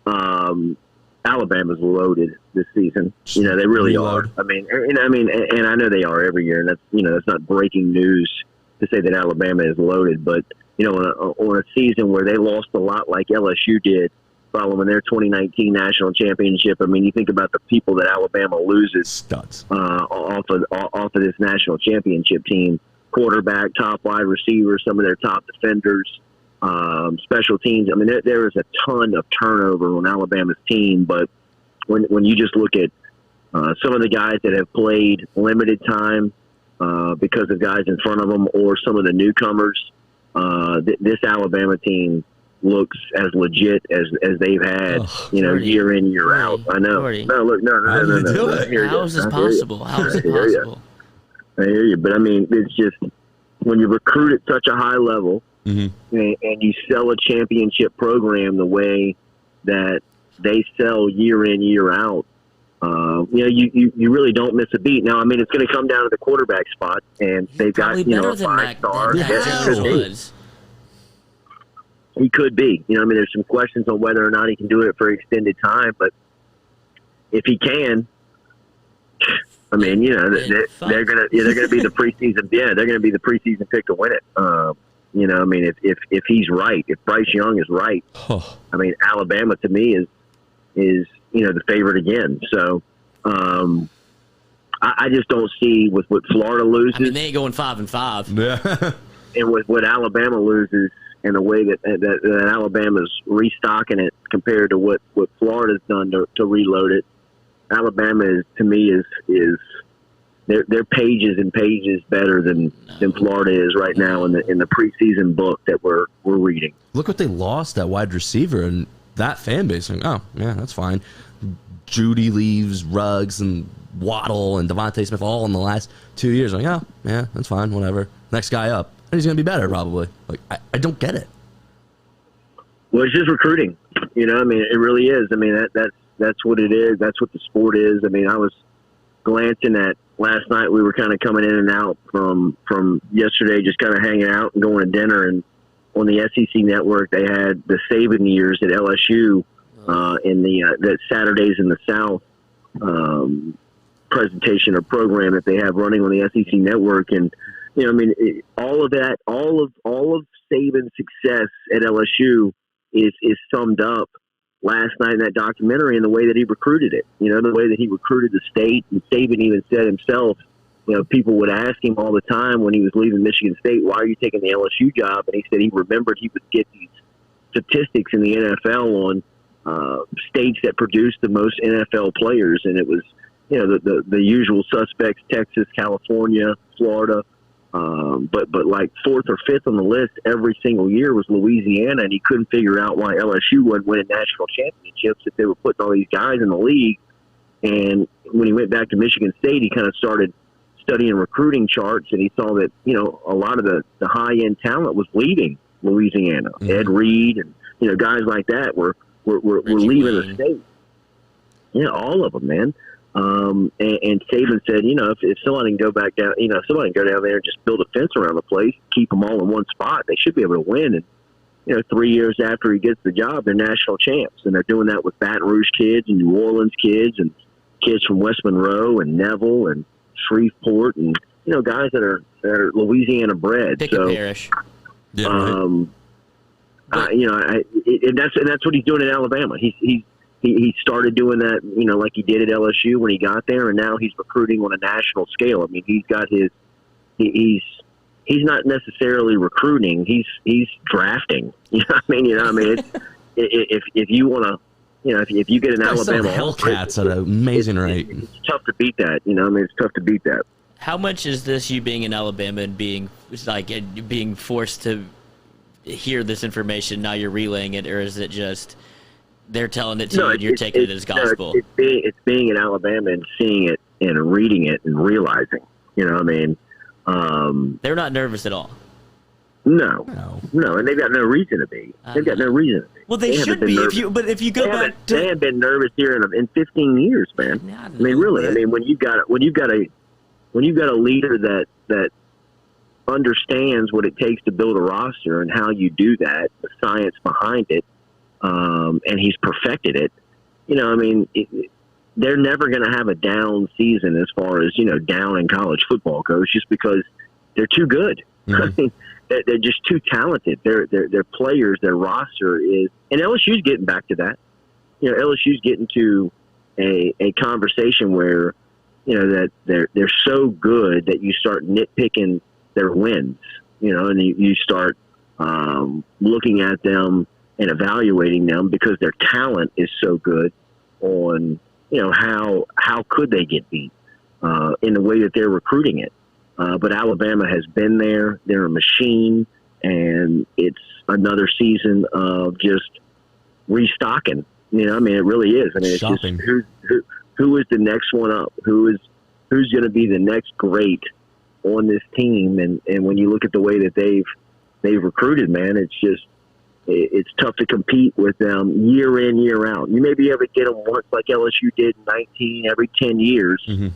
And Alabama's loaded this season. They really are. And I know they are every year, and that's not breaking news to say that Alabama is loaded, but on a season where they lost a lot like LSU did following their 2019 national championship. You think about the people that Alabama loses studs off of this national championship team: quarterback, top wide receiver, some of their top defenders, special teams. There is a ton of turnover on Alabama's team, but when you just look at some of the guys that have played limited time because of guys in front of them, or some of the newcomers, this Alabama team looks as legit as they've had, year in, year out. I know. Jordy. No, look, no. How is this possible? How is it possible? I hear you, but it's just when you recruit at such a high level, and you sell a championship program the way that they sell year in, year out. You really don't miss a beat. Now, it's going to come down to the quarterback spot, and they've got a 5-star. He could be. There's some questions on whether or not he can do it for extended time, but if he can, they're gonna be the preseason. Yeah, they're gonna be the preseason pick to win it. If he's right, if Bryce Young is right, Alabama to me is the favorite again. So I just don't see with what Florida loses. I mean, they ain't going 5-5. Yeah. And with what Alabama loses and the way that Alabama's restocking it compared to what Florida's done to reload it, Alabama is, to me, is they're pages and pages better than Florida is right now in the preseason book that we're reading. Look what they lost at wide receiver, and that fan base. Like, oh yeah, that's fine. Judy leaves, Ruggs and Waddle and Devontae Smith all in the last 2 years. Like, yeah, that's fine, whatever. Next guy up. And he's going to be better, probably. Like, I don't get it. Well, it's just recruiting. You know, I mean, it really is. I mean, that's what it is. That's what the sport is. I mean, I was glancing at last night. We were kind of coming in and out from yesterday, just kind of hanging out and going to dinner. And on the SEC network, they had the Saban years at LSU in the Saturdays in the South presentation or program that they have running on the SEC network. And you know, I mean, all of that, all of Saban's success at LSU is summed up last night in that documentary and the way that he recruited it. You know, the way that he recruited the state. And Saban even said himself, you know, people would ask him all the time when he was leaving Michigan State, why are you taking the LSU job? And he said he remembered he would get these statistics in the NFL on states that produced the most NFL players. And it was, you know, the usual suspects, Texas, California, Florida. But like fourth or fifth on the list every single year was Louisiana, and he couldn't figure out why LSU wasn't winning national championships if they were putting all these guys in the league. And when he went back to Michigan State, he kind of started studying recruiting charts, and he saw that, you know, a lot of the high-end talent was leaving Louisiana. Mm-hmm. Ed Reed and, you know, guys like that were leaving the state. Yeah, all of them, man. And Saban said, you know, if somebody can go back down, you know, if somebody can go down there and just build a fence around the place, keep them all in one spot, they should be able to win. And, you know, 3 years after he gets the job, they're national champs. And they're doing that with Baton Rouge kids and New Orleans kids and kids from West Monroe and Neville and Shreveport and, you know, guys that are Louisiana bred. Pick a parish. Yeah, right. You know, and that's what he's doing in Alabama. He started doing that, you know, like he did at LSU when he got there, and now he's recruiting on a national scale. I mean, he's got he's not necessarily recruiting; he's drafting. You know what I mean? If you want to, you know, if you get an Alabama Hellcats at an amazing rate, it's tough to beat that. You know, I mean, it's tough to beat that. How much is this you being in Alabama and being forced to hear this information? Now you're relaying it, or is it just they're telling it to you and you're taking it as gospel? It's being in Alabama and seeing it and reading it and realizing. You know what I mean? They're not nervous at all. No, and they've got no reason to be. They've got no reason to be. Well, they should be. If you go back to, they have been nervous here in 15 years, man. I mean, really. I mean, when you've got a leader that understands what it takes to build a roster and how you do that, the science behind it, and he's perfected it. You know, I mean, they're never going to have a down season as far as, you know, down in college football goes, just because they're too good. Mm-hmm. I mean, they're just too talented. Their players, their roster is, and LSU's getting back to that. You know, LSU's getting to a conversation where, you know, that they're so good that you start nitpicking their wins. You know, and you start looking at them and evaluating them because their talent is so good on, you know, how could they get beat in the way that they're recruiting it. But Alabama has been there. They're a machine, and it's another season of just restocking. You know, I mean, it really is. I mean, it's shopping. Just who is the next one up? Who's going to be the next great on this team? And when you look at the way that they've recruited, man, it's tough to compete with them year in, year out. You may be able to get them once like LSU did in 19 every 10 years. Mm-hmm.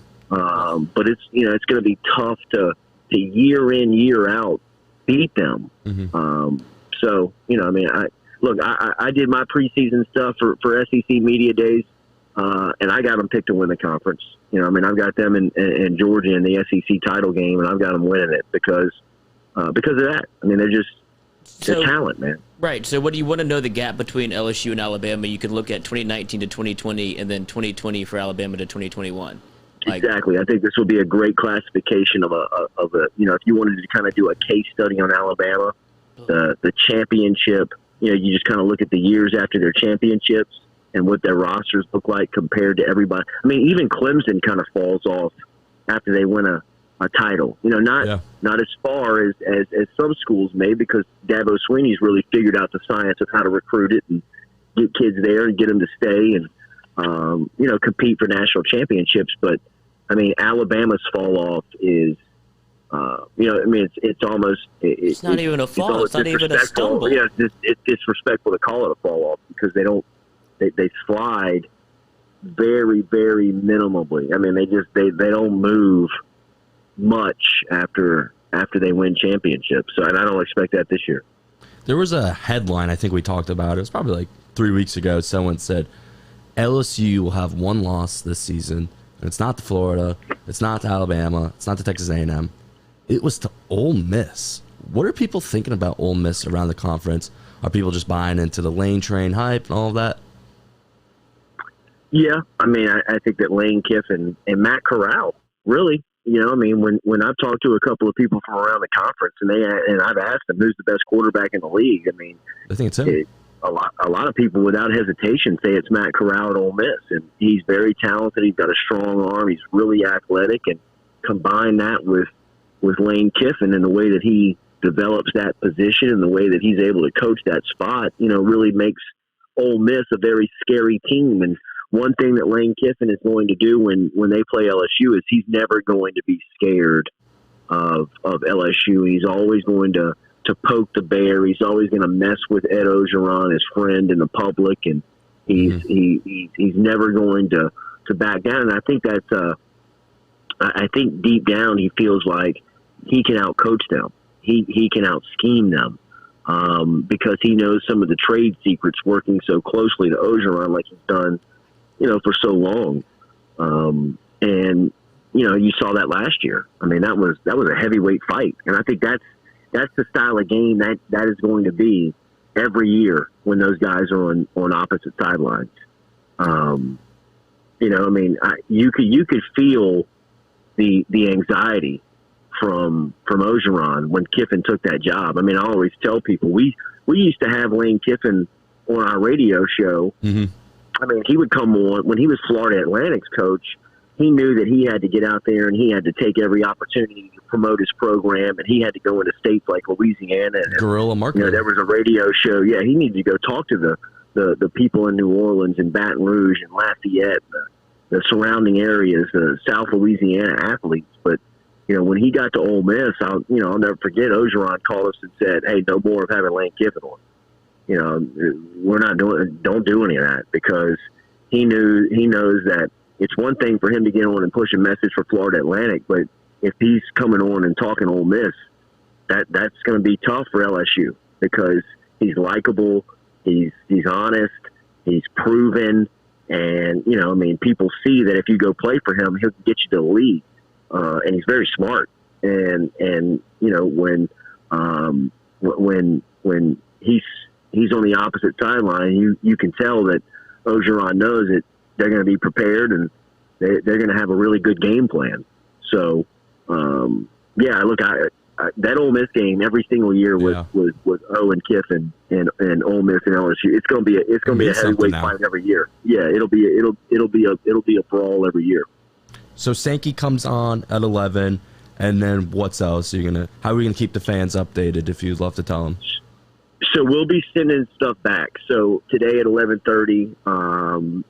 But it's, you know, it's going to be tough to year in, year out beat them. Mm-hmm. So, you know, I mean, I did my preseason stuff for SEC Media Days, and I got them picked to win the conference. You know, I mean, I've got them in Georgia in the SEC title game, and I've got them winning it because of that. I mean, they're talent, man. Right. So what do you want to know the gap between LSU and Alabama? You could look at 2019 to 2020 and then 2020 for Alabama to 2021. Exactly. I think this will be a great classification of a if you wanted to kind of do a case study on Alabama, the championship, you just kind of look at the years after their championships and what their rosters look like compared to everybody. I mean, even Clemson kind of falls off after they win a title. Not as far as some schools may, because Dabo Swinney's really figured out the science of how to recruit it and get kids there and get them to stay and compete for national championships. But I mean, Alabama's fall off is, it's almost. It's not even a fall. It's not even a stumble. Yeah, it's disrespectful to call it a fall off because they slide very, very minimally. I mean, they don't move much after they win championships. So, and I don't expect that this year. There was a headline I think we talked about. It was probably like 3 weeks ago. Someone said LSU will have one loss this season. And it's not to Florida. It's not to Alabama. It's not to Texas A&M. It was to Ole Miss. What are people thinking about Ole Miss around the conference? Are people just buying into the Lane Train hype and all of that? Yeah, I mean, I think that Lane Kiffin and Matt Corral, really, when I've talked to a couple of people from around the conference, and I've asked them who's the best quarterback in the league. I mean, I think it's him. A lot of people, without hesitation, say it's Matt Corral at Ole Miss, and he's very talented. He's got a strong arm. He's really athletic, and combine that with Lane Kiffin and the way that he develops that position and the way that he's able to coach that spot, really makes Ole Miss a very scary team. And one thing that Lane Kiffin is going to do when they play LSU is he's never going to be scared of LSU. He's always going to poke the bear. He's always going to mess with Ed Ogeron, his friend, in the public, and he's never going to back down. And I think that's I think deep down he feels like he can outcoach them. He can out-scheme them because he knows some of the trade secrets working so closely to Ogeron like he's done, for so long. And you saw that last year. I mean, that was a heavyweight fight, and I think that's the style of game that is going to be every year when those guys are on opposite sidelines. You could feel the anxiety from Ogeron when Kiffin took that job. I mean, I always tell people we used to have Lane Kiffin on our radio show. Mm-hmm. I mean, he would come on when he was Florida Atlantic's coach. He knew that he had to get out there and he had to take every opportunity to promote his program, and he had to go into states like Louisiana. And, guerrilla marketing. There was a radio show. Yeah, he needed to go talk to the people in New Orleans and Baton Rouge and Lafayette, the surrounding areas, the South Louisiana athletes. But when he got to Ole Miss, I'll never forget. Ogeron called us and said, "Hey, no more of having Lane Kiffin on. We're not don't do any of that," because he knows that it's one thing for him to get on and push a message for Florida Atlantic, but if he's coming on and talking Ole Miss, that's going to be tough for LSU because he's likable, he's honest, he's proven, and people see that if you go play for him, he'll get you to the league, and he's very smart. And when he's on the opposite sideline, you can tell that Ogeron knows that they're going to be prepared and they're going to have a really good game plan. So, look, that Ole Miss game every single year was Owen Kiffin and Ole Miss and LSU. It's going to be a heavyweight fight every year. Yeah, it'll be a brawl every year. So Sankey comes on at 11, and then what's else? How are we gonna keep the fans updated if you'd love to tell them? So we'll be sending stuff back. So today at 11:30,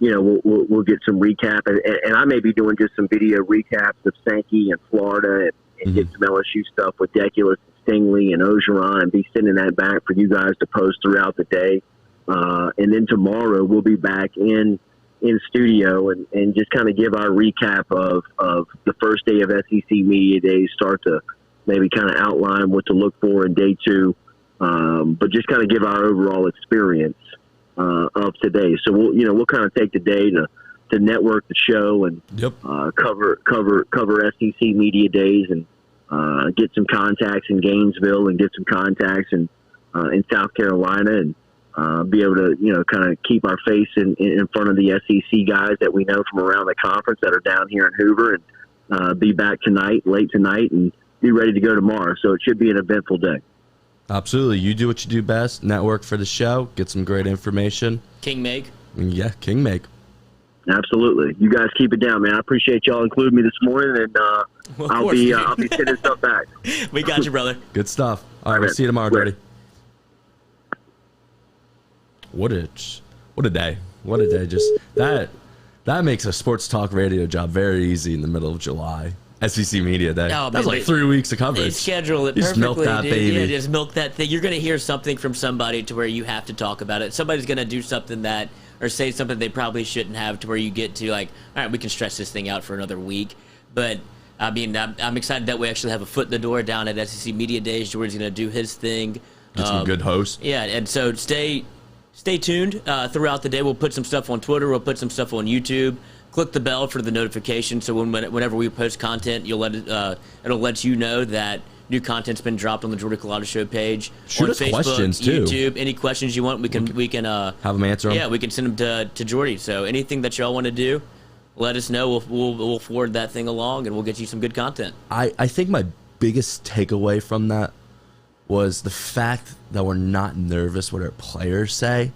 we'll get some recap, and I may be doing just some video recaps of Sankey and Florida, and get some LSU stuff with Deculus, Stingley, and Ogeron, and be sending that back for you guys to post throughout the day. And then tomorrow we'll be back in studio and just kind of give our recap of the first day of SEC Media Days, start to maybe kind of outline what to look for in day two. But just kind of give our overall experience of today. So we'll kind of take the day to network the show and cover SEC Media Days and get some contacts in Gainesville and get some contacts in South Carolina and be able to, kind of keep our face in front of the SEC guys that we know from around the conference that are down here in Hoover, and be back late tonight, and be ready to go tomorrow. So it should be an eventful day. Absolutely. You do what you do best. Network for the show. Get some great information. KingMaker. Yeah, KingMaker. Absolutely. You guys keep it down, man. I appreciate y'all including me this morning, and I'll be sending stuff back. We got you, brother. Good stuff. All right, we'll see you tomorrow, Jordy. What a day. What a day. Just that makes a sports talk radio job very easy in the middle of July. SEC Media Day. Oh, that's like 3 weeks of coverage. They schedule it perfectly. Just milk that baby. Yeah, just milk that thing. You're going to hear something from somebody to where you have to talk about it. Somebody's going to do something that, or say something they probably shouldn't have, to where you get to like, all right, we can stretch this thing out for another week. But I mean, I'm excited that we actually have a foot in the door down at SEC Media Days. Jordy's going to do his thing. Get some good hosts. Yeah, and so stay tuned throughout the day. We'll put some stuff on Twitter. We'll put some stuff on YouTube. Click the bell for the notification, so whenever we post content, it'll let you know that new content's been dropped on the Jordy Culotta Show page. Shoot on us Facebook, questions too. YouTube, any questions you want, we can have them answer them. Yeah, we can send them to Jordy. So anything that y'all want to do, let us know. We'll forward that thing along, and we'll get you some good content. I think my biggest takeaway from that was the fact that we're not nervous what our players say.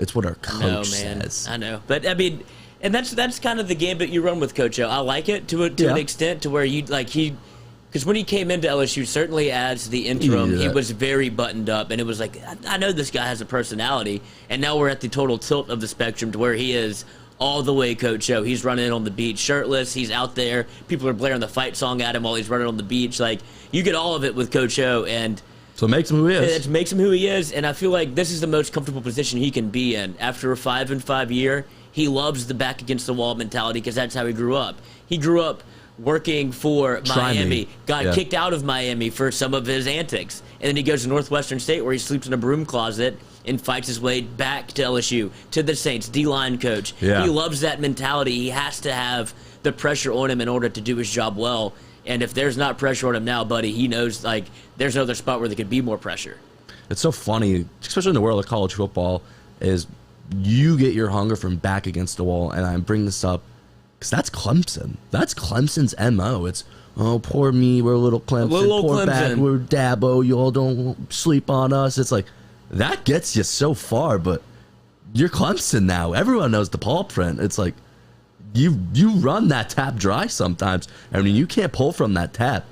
It's what our coach says. I know, but I mean. And that's kind of the game that you run with Coach O. I like it to an extent, to where because when he came into LSU, certainly as the interim, he was very buttoned up, and it was like, I know this guy has a personality, and now we're at the total tilt of the spectrum to where he is all the way Coach O. He's running on the beach shirtless. He's out there. People are blaring the fight song at him while he's running on the beach. Like, you get all of it with Coach O, and so it makes him who he is. It makes him who he is, and I feel like this is the most comfortable position he can be in after a 5-5 year. He loves the back against the wall mentality because that's how he grew up. He grew up working for Miami, got kicked out of Miami for some of his antics. And then he goes to Northwestern State where he sleeps in a broom closet and fights his way back to LSU, to the Saints, D-line coach. Yeah. He loves that mentality. He has to have the pressure on him in order to do his job well. And if there's not pressure on him now, buddy, he knows like there's no other spot where there could be more pressure. It's so funny, especially in the world of college football, is you get your hunger from back against the wall, and I bring this up because that's Clemson. That's Clemson's MO. It's, oh, poor me, we're a little Clemson. Poor Clemson. Back, we're Dabo. Y'all don't sleep on us. It's like, that gets you so far, but you're Clemson now. Everyone knows the paw print. It's like, you run that tap dry sometimes. I mean, you can't pull from that tap.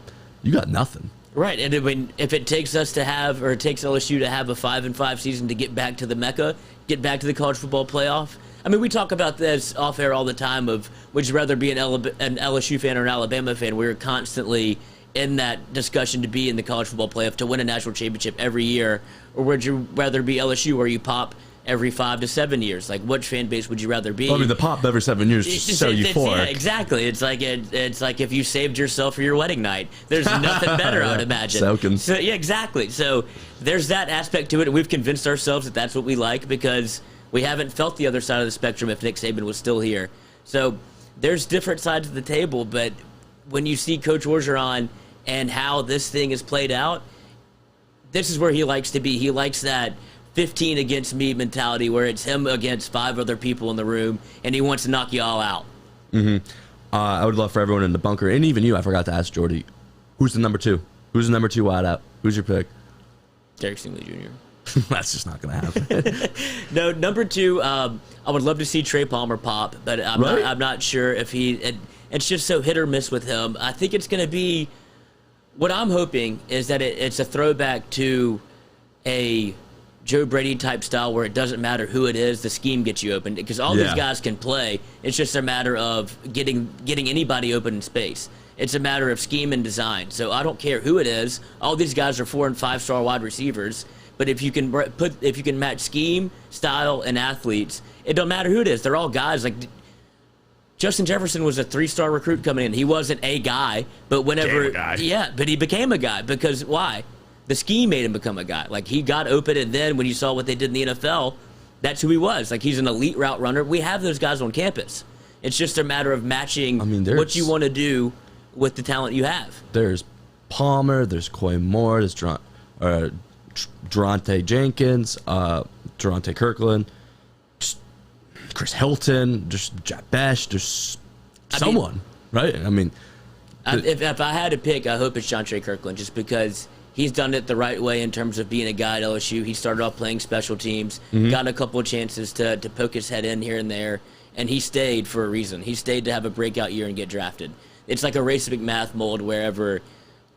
You got nothing. Right, and I mean, if it takes us to have, or it takes LSU to have a 5-5 season to get back to the Mecca, get back to the college football playoff. I mean, we talk about this off air all the time of would you rather be an LSU fan or an Alabama fan? We're constantly in that discussion to be in the college football playoff to win a national championship every year, or would you rather be LSU where you pop every 5 to 7 years? Like, which fan base would you rather be? Well, I mean, the pop every 7 years is just so euphoric. Yeah, exactly. It's like if you saved yourself for your wedding night. There's nothing better, I would imagine. So, yeah, exactly. So there's that aspect to it. We've convinced ourselves that that's what we like because we haven't felt the other side of the spectrum if Nick Saban was still here. So there's different sides of the table, but when you see Coach Orgeron and how this thing is played out, this is where he likes to be. He likes that 15 against me mentality where it's him against 5 other people in the room, and he wants to knock you all out. Mm-hmm. I would love for everyone in the bunker, and even you, I forgot to ask Jordy, who's the number 2? Who's the number 2 wideout? Who's your pick? Derek Stingley Jr. That's just not going to happen. No, number 2, I would love to see Trey Palmer pop, but I'm not sure if it's just so hit or miss with him. I think it's going to be, what I'm hoping is that it's a throwback to a Joe Brady type style where it doesn't matter who it is, the scheme gets you open because all these guys can play. It's just a matter of getting anybody open in space. It's a matter of scheme and design. So I don't care who it is. All these guys are 4- and 5-star wide receivers. But if you can match scheme, style, and athletes, it don't matter who it is. They're all guys. Like Justin Jefferson was a 3-star recruit coming in. He wasn't a guy, but but he became a guy because why? The scheme made him become a guy. Like, he got open, and then when you saw what they did in the NFL, that's who he was. Like, he's an elite route runner. We have those guys on campus. It's just a matter of matching what you want to do with the talent you have. There's Palmer, there's Coy Moore, there's Durante Jenkins, Durante Kirkland, just Chris Hilton, just Jack Bash, just someone, right? I mean, if I had to pick, I hope it's Jontre Kirkland, just because he's done it the right way in terms of being a guy at LSU. He started off playing special teams, got a couple of chances to poke his head in here and there, and he stayed for a reason. He stayed to have a breakout year and get drafted. It's like a Race McMath mold wherever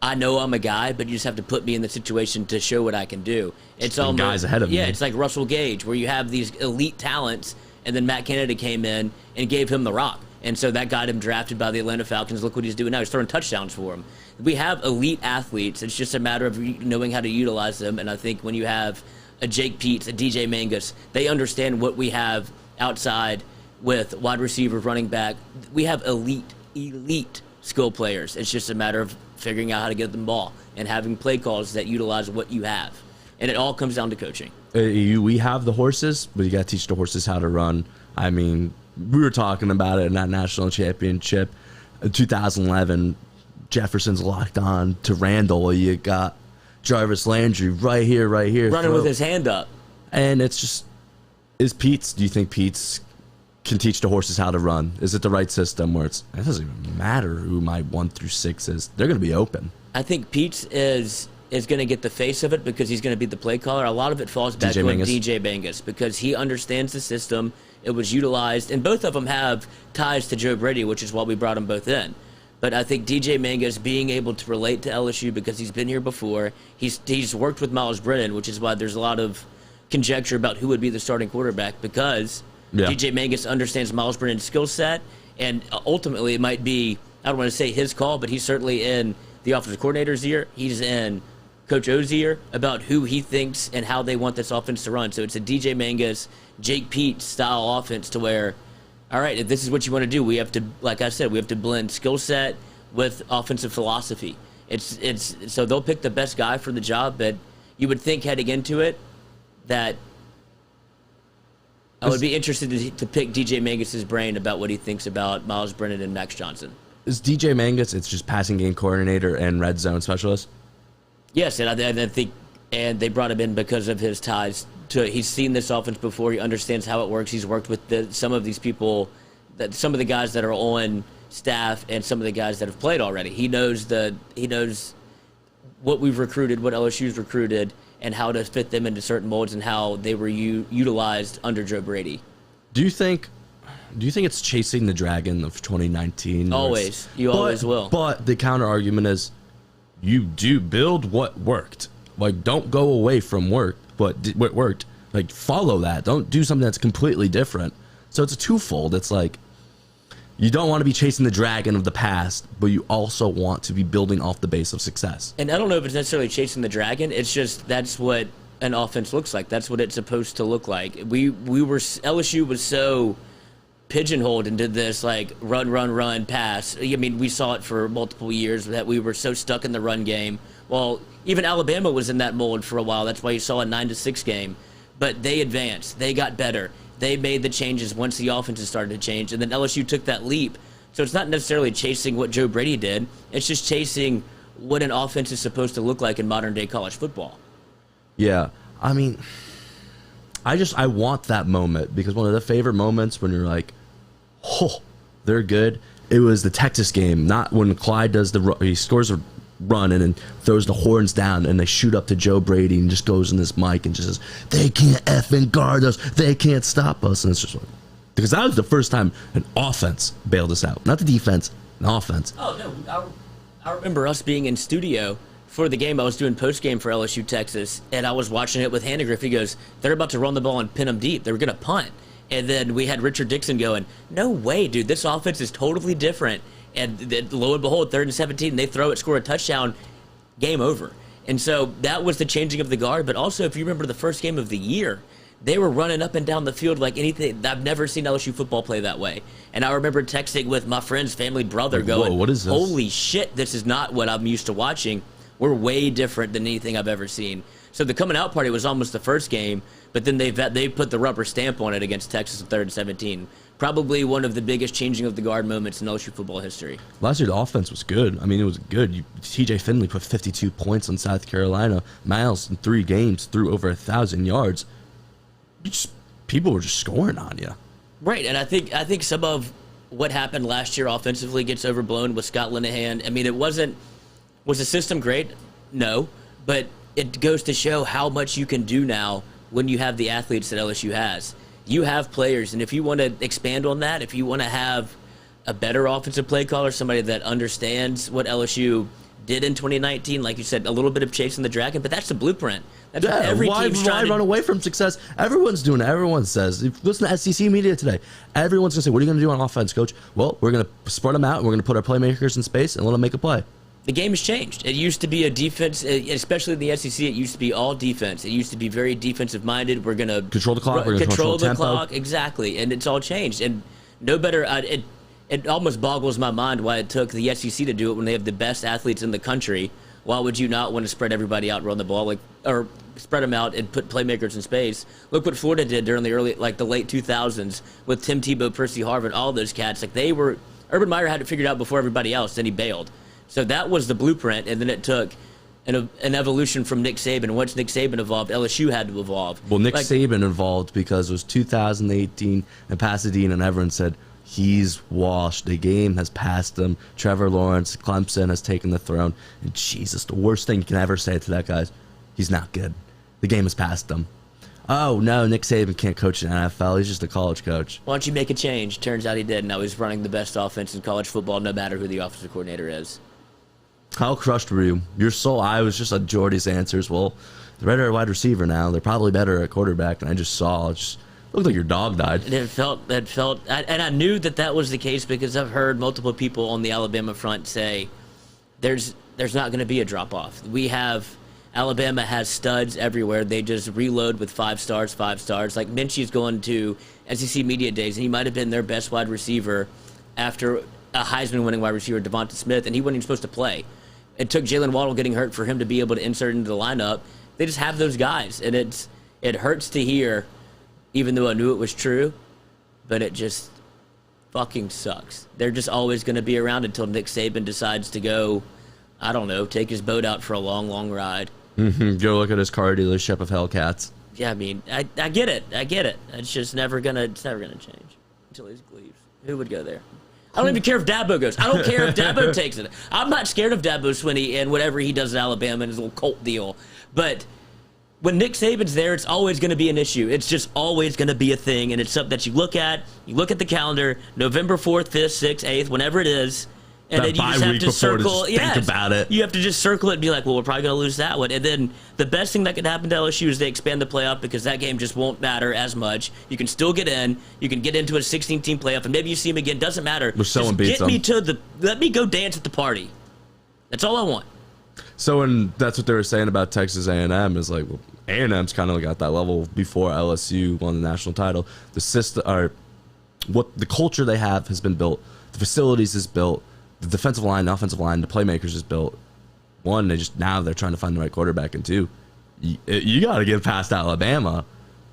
I know I'm a guy, but you just have to put me in the situation to show what I can do. It's almost guys ahead of me. Yeah, it's like Russell Gage, where you have these elite talents, and then Matt Canada came in and gave him the rock. And so that got him drafted by the Atlanta Falcons. Look what he's doing now. He's throwing touchdowns for him. We have elite athletes. It's just a matter of knowing how to utilize them. And I think when you have a Jake Peets, a DJ Mangus, they understand what we have outside with wide receiver, running back. We have elite skill players. It's just a matter of figuring out how to get them the ball and having play calls that utilize what you have. And it all comes down to coaching. We have the horses, but you got to teach the horses how to run. I mean, we were talking about it in that national championship. In 2011, Jefferson's locked on to Randall. You got Jarvis Landry right here. Running with his hand up. And it's just, do you think Pete's can teach the horses how to run? Is it the right system where it doesn't even matter who my 1 through 6 is? They're going to be open. I think Pete's is going to get the face of it because he's going to be the play caller. A lot of it falls back on DJ Mangus because he understands the system. It was utilized, and both of them have ties to Joe Brady, which is why we brought them both in. But I think DJ Mangus being able to relate to LSU because he's been here before, he's worked with Miles Brennan, which is why there's a lot of conjecture about who would be the starting quarterback because DJ Mangus understands Miles Brennan's skill set, and ultimately it might be, I don't want to say his call, but he's certainly in the offensive coordinator's ear. He's in Coach O's ear about who he thinks and how they want this offense to run. So it's a DJ Mangus, Jake Pete style offense to where, all right, if this is what you want to do, we have to, like I said, we have to blend skill set with offensive philosophy. It's so they'll pick the best guy for the job, but you would think heading into it that I would be interested to pick DJ Mangus's brain about what he thinks about Miles Brennan and Max Johnson. Is DJ Mangus, it's just passing game coordinator and red zone specialist? Yes, and I think, and they brought him in because of his ties to. He's seen this offense before. He understands how it works. He's worked with some of these people, some of the guys that are on staff, and some of the guys that have played already. He knows what we've recruited, what LSU's recruited, and how to fit them into certain molds and how they were utilized under Joe Brady. Do you think it's chasing the dragon of 2019? Always. Always will. But the counter argument is you do build what worked. Like, don't go away from what worked. Like, follow that. Don't do something that's completely different. So it's a twofold. It's like you don't want to be chasing the dragon of the past, but you also want to be building off the base of success. And I don't know if it's necessarily chasing the dragon. It's just that's what an offense looks like. That's what it's supposed to look like. LSU was so pigeonholed into this like run, pass. I mean, we saw it for multiple years that we were so stuck in the run game. Well, even Alabama was in that mold for a while. That's why you saw a 9-6 game. But they advanced. They got better. They made the changes once the offenses started to change, and then LSU took that leap. So it's not necessarily chasing what Joe Brady did. It's just chasing what an offense is supposed to look like in modern-day college football. Yeah. I mean, I want that moment because one of the favorite moments when you're like, oh, they're good. It was the Texas game, not when Clyde he scores a run and then throws the horns down and they shoot up to Joe Brady and just goes in this mic and just says, they can't effing guard us. They can't stop us. And it's just like, because that was the first time an offense bailed us out. Not the defense, an offense. Oh, no. I remember us being in studio for the game. I was doing post-game for LSU Texas, and I was watching it with Handegriff. He goes, they're about to run the ball and pin them deep. They were going to punt. And then we had Richard Dixon going, no way, dude. This offense is totally different. And lo and behold, 3rd and 17, they throw it, score a touchdown, game over. And so that was the changing of the guard. But also, if you remember the first game of the year, they were running up and down the field like anything. I've never seen LSU football play that way. And I remember texting with my friend's family brother going, whoa, what is this? Holy shit, this is not what I'm used to watching. We're way different than anything I've ever seen. So the coming out party was almost the first game, but then they put the rubber stamp on it against Texas in 3rd and 17. Probably one of the biggest changing of the guard moments in LSU football history. Last year, the offense was good. I mean, it was good. TJ Finley put 52 points on South Carolina. Miles, in 3 games, threw over 1,000 yards. people were just scoring on you. Right, and I think some of what happened last year offensively gets overblown with Scott Linehan. I mean, was the system great? No, but it goes to show how much you can do now when you have the athletes that LSU has. You have players, and if you want to expand on that, if you want to have a better offensive play caller, somebody that understands what LSU did in 2019, like you said, a little bit of chasing the dragon, but that's the blueprint. That's what every team's trying to run away from success? Everyone's doing it. Everyone says. If you listen to SEC media today, everyone's going to say, what are you going to do on offense, coach? Well, we're going to spread them out, and we're going to put our playmakers in space and let them make a play. The game has changed. It used to be a defense, especially in the SEC, it used to be all defense. It used to be very defensive-minded. We're going to control the clock. We're going to control the clock. Exactly, and it's all changed. And no better. It almost boggles my mind why it took the SEC to do it when they have the best athletes in the country. Why would you not want to spread everybody out and run the ball, or spread them out and put playmakers in space? Look what Florida did during the late 2000s with Tim Tebow, Percy Harvin, all those cats. Urban Meyer had it figured out before everybody else, then he bailed. So that was the blueprint, and then it took an evolution from Nick Saban. Once Nick Saban evolved, LSU had to evolve. Well, Nick Saban evolved because it was 2018 in Pasadena, and everyone said, he's washed. The game has passed him. Trevor Lawrence, Clemson has taken the throne. And Jesus, the worst thing you can ever say to that guy is, he's not good. The game has passed him. Oh, no, Nick Saban can't coach in the NFL. He's just a college coach. Why don't you make a change? Turns out he did. Now he's running the best offense in college football, no matter who the offensive coordinator is. How crushed were you? I was just on Jordy's answers. Well, they're better at wide receiver now. They're probably better at quarterback. And I just saw it looked like your dog died. And I knew that was the case because I've heard multiple people on the Alabama front say there's not going to be a drop-off. Alabama has studs everywhere. They just reload with 5 stars. Like Minshew's going to SEC Media Days, and he might have been their best wide receiver after a Heisman-winning wide receiver, Devonta Smith, and he wasn't even supposed to play. It took Jalen Waddle getting hurt for him to be able to insert into the lineup. They just have those guys, and it hurts to hear, even though I knew it was true, but it just fucking sucks. They're just always going to be around until Nick Saban decides to go, I don't know, take his boat out for a long, long ride. Mm-hmm. Go look at his car dealership of Hellcats. Yeah, I mean, I get it. It's just never gonna change until he leaves. Who would go there? I don't even care if Dabo goes. I don't care if Dabo takes it. I'm not scared of Dabo Swinney and whatever he does at Alabama and his little cult deal. But when Nick Saban's there, it's always going to be an issue. It's just always going to be a thing, and it's something that you look at the calendar, November 4th, 5th, 6th, 8th, whenever it is, and then you just have to circle. Think about it. You have to just circle it and be like, well, we're probably going to lose that one. And then the best thing that could happen to LSU is they expand the playoff because that game just won't matter as much. You can still get in. You can get into a 16-team playoff, and maybe you see them again. Doesn't matter. If someone beats them. Let me go dance at the party. That's all I want. So, and that's what they were saying about Texas A&M is like, well, A&M's kind of got that level before LSU won the national title. The system, or what the culture they have has been built. The facilities is built. The defensive line, the offensive line, the playmakers is built. One, now they're trying to find the right quarterback, and two, you got to get past Alabama.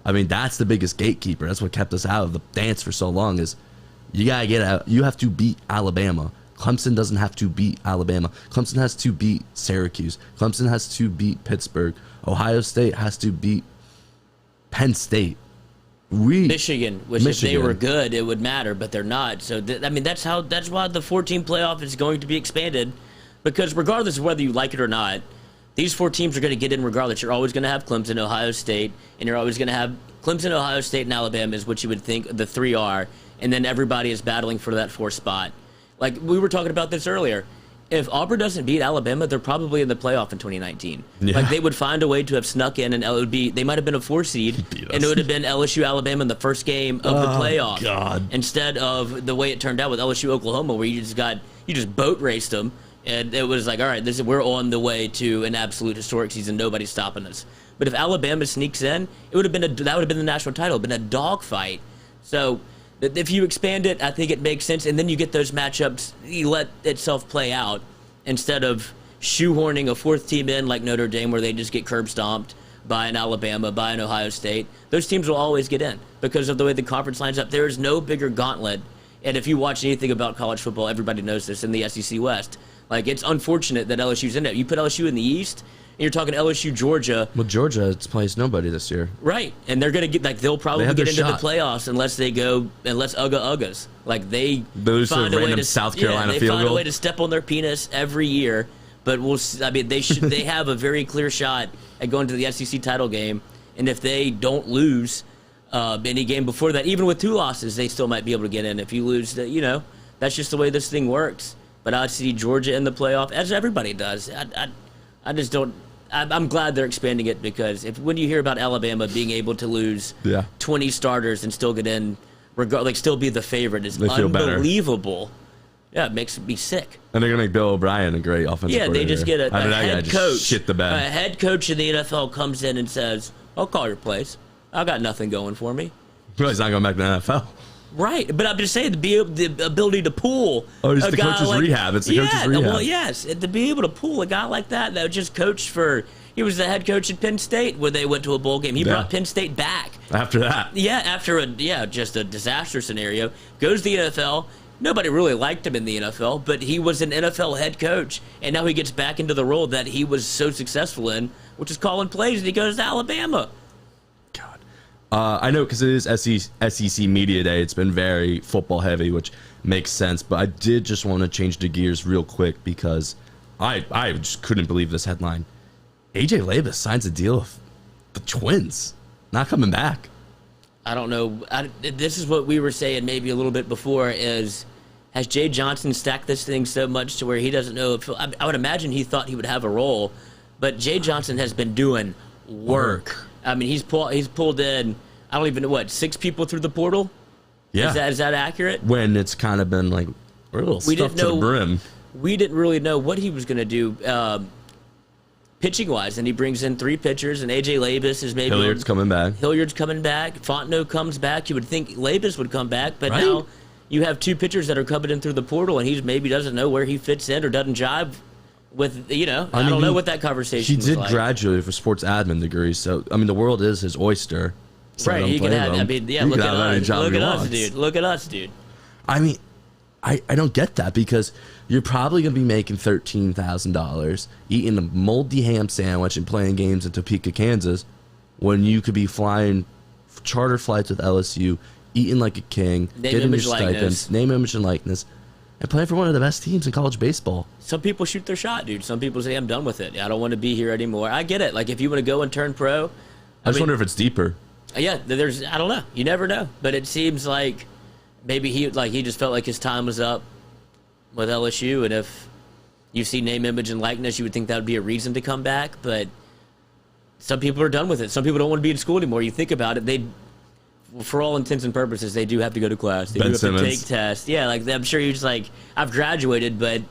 I mean, that's the biggest gatekeeper. That's what kept us out of the dance for so long. Is you got to get out. You have to beat Alabama. Clemson doesn't have to beat Alabama. Clemson has to beat Syracuse. Clemson has to beat Pittsburgh. Ohio State has to beat Penn State. Michigan, if they were good, it would matter, but they're not. So, that's why the 14 playoff is going to be expanded, because regardless of whether you like it or not, these 4 teams are going to get in regardless. You're always going to have Clemson, Ohio State, and you're always going to have Clemson, Ohio State, and Alabama is what you would think the 3 are, and then everybody is battling for that 4th spot. Like, we were talking about this earlier. If Auburn doesn't beat Alabama, they're probably in the playoff in 2019. Yeah. Like, they would find a way to have snuck in, and they might have been a 4 seed, and it would have been LSU Alabama in the first game of the playoff. God. Instead of the way it turned out with LSU Oklahoma, where you just boat raced them, and it was like, all right, we're on the way to an absolute historic season. Nobody's stopping us. But if Alabama sneaks in, that would have been the national title. It would have been a dogfight. So if you expand it, I think it makes sense, and then you get those matchups. You let itself play out instead of shoehorning a 4th team in like Notre Dame, where they just get curb stomped by an Alabama, by an Ohio State. Those teams will always get in because of the way the conference lines up. There is no bigger gauntlet, and if you watch anything about college football, everybody knows this in the SEC West. Like, it's unfortunate that LSU's in it. You put LSU in the East, and you're talking LSU, Georgia. Well, Georgia plays nobody this year. Right, and they're going to get, like, they'll probably get into the playoffs unless Uggas. Like, they find a way to South Carolina they field find goal. a way to step on their penis every year. But they have a very clear shot at going to the SEC title game. And if they don't lose any game before that, even with 2 losses, they still might be able to get in. If you lose, that's just the way this thing works. But I see Georgia in the playoff, as everybody does. I just don't. I'm glad they're expanding it, because when you hear about Alabama being able to lose 20 starters and still get in, still be the favorite, is unbelievable. Yeah, it makes me sick. And they're gonna make Bill O'Brien a great offensive coordinator. Yeah, they just get a head coach. Shit the bed. A head coach in the NFL comes in and says, "I'll call your plays. I got nothing going for me." Well, he's not going back to the NFL. Right, but I'm just saying the ability to pull. Oh, it's the coach's rehab. It's the coach's rehab. Well, yes, to be able to pull a guy like that just coached for. He was the head coach at Penn State where they went to a bowl game. He brought Penn State back after that. Yeah, after just a disaster scenario. Goes to the NFL. Nobody really liked him in the NFL, but he was an NFL head coach, and now he gets back into the role that he was so successful in, which is calling plays, and he goes to Alabama. I know, because it is SEC Media Day. It's been very football heavy, which makes sense. But I did just want to change the gears real quick, because I just couldn't believe this headline. AJ Labus signs a deal with the Twins. Not coming back. I don't know. This is what we were saying maybe a little bit before, has Jay Johnson stacked this thing so much to where he doesn't know if... I would imagine he thought he would have a role, but Jay Johnson has been doing work. I mean, he's pulled in, I don't even know, 6 people through the portal? Yeah. Is that accurate? When it's kind of been like, we're a little stuffed to the brim. We didn't really know what he was going to do pitching-wise, and he brings in 3 pitchers, and A.J. Labus is maybe... Hilliard's coming back. Fontenot comes back. You would think Labus would come back, but now you have 2 pitchers that are coming in through the portal, and he maybe doesn't know where he fits in or doesn't jive with, I don't know what that conversation was like. He did graduate for sports admin degree, so, I mean, the world is his oyster. So right, he can have, look at us. Look at us, dude. I mean, I don't get that, because you're probably going to be making $13,000 eating a moldy ham sandwich and playing games in Topeka, Kansas, when you could be flying charter flights with LSU, eating like a king, getting your stipends, name, image, and likeness, and playing for one of the best teams in college baseball. Some people shoot their shot, dude. Some people say, I'm done with it. I don't want to be here anymore. I get it. Like, if you want to go and turn pro. I just wonder if it's deeper. Yeah, I don't know. You never know. But it seems like maybe he just felt like his time was up with LSU, and if you see name, image, and likeness, you would think that would be a reason to come back. But some people are done with it. Some people don't want to be in school anymore. You think about it, for all intents and purposes, they do have to go to class. They do have to take tests. Yeah, like, I'm sure you're just like, I've graduated, but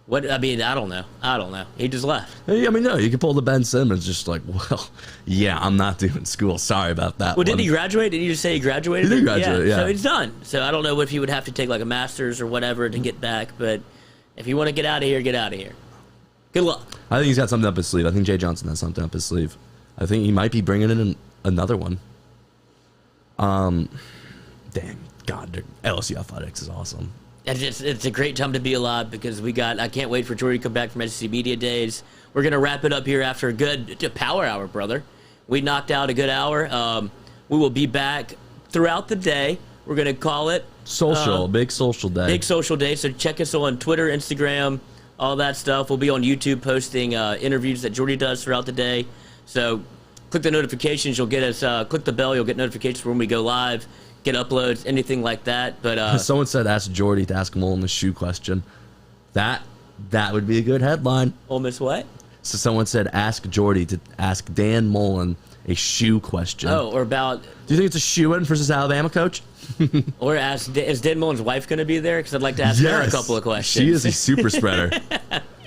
what? I mean, I don't know. He just left. I mean, no, you can pull the Ben Simmons, just like, well, yeah, I'm not doing school. Sorry about that. Well, didn't he graduate? Did you just say he graduated? He did graduate, yeah. So he's done. So I don't know if he would have to take like a master's or whatever to get back, but if you want to get out of here, get out of here. Good luck. I think he's got something up his sleeve. I think Jay Johnson has something up his sleeve. I think he might be bringing in another one. Damn, God, LSU Athletics is awesome. It's a great time to be alive, because I can't wait for Jordy to come back from SEC Media Days. We're going to wrap it up here after a good power hour, brother. We knocked out a good hour. We will be back throughout the day. We're going to call it big social day. Big social day. So check us on Twitter, Instagram, all that stuff. We'll be on YouTube posting interviews that Jordy does throughout the day. So click the notifications. You'll get us. Click the bell. You'll get notifications when we go live. Get uploads, anything like that. But someone said ask Jordy to ask Mullen the shoe question. That would be a good headline. Ole Miss what? So someone said ask Jordy to ask Dan Mullen a shoe question. Oh, or about... Do you think it's a shoe-in versus Alabama coach? Or is Dan Mullen's wife going to be there? Because I'd like to ask her a couple of questions. She is a super spreader.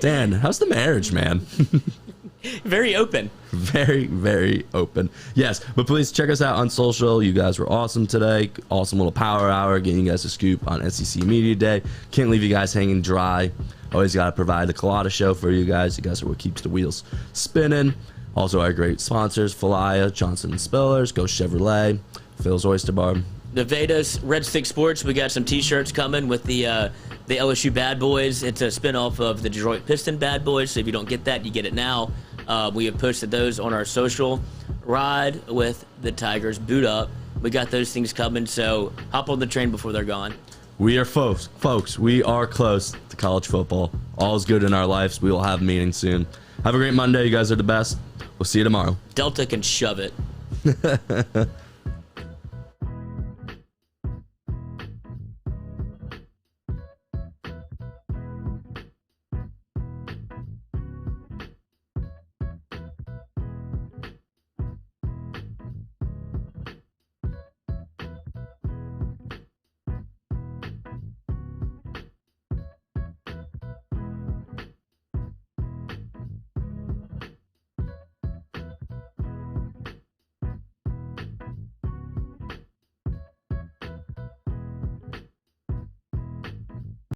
Dan, how's the marriage, man? Very open. Very, very open. Yes, but please check us out on social. You guys were awesome today. Awesome little power hour, getting you guys a scoop on SEC Media Day. Can't leave you guys hanging dry. Always got to provide the Culotta show for you guys. You guys are what keeps the wheels spinning. Also, our great sponsors, Falaya, Johnson & Spillers, Go Chevrolet, Phil's Oyster Bar. The Vedas, Red Stick Sports, we got some T-shirts coming with the the LSU Bad Boys. It's a spinoff of the Detroit Piston Bad Boys. So if you don't get that, you get it now. We have posted those on our social. Ride with the Tigers, boot up. We got those things coming, so hop on the train before they're gone. We are folks. We are close to college football. All is good in our lives. We will have meetings soon. Have a great Monday. You guys are the best. We'll see you tomorrow. Delta can shove it.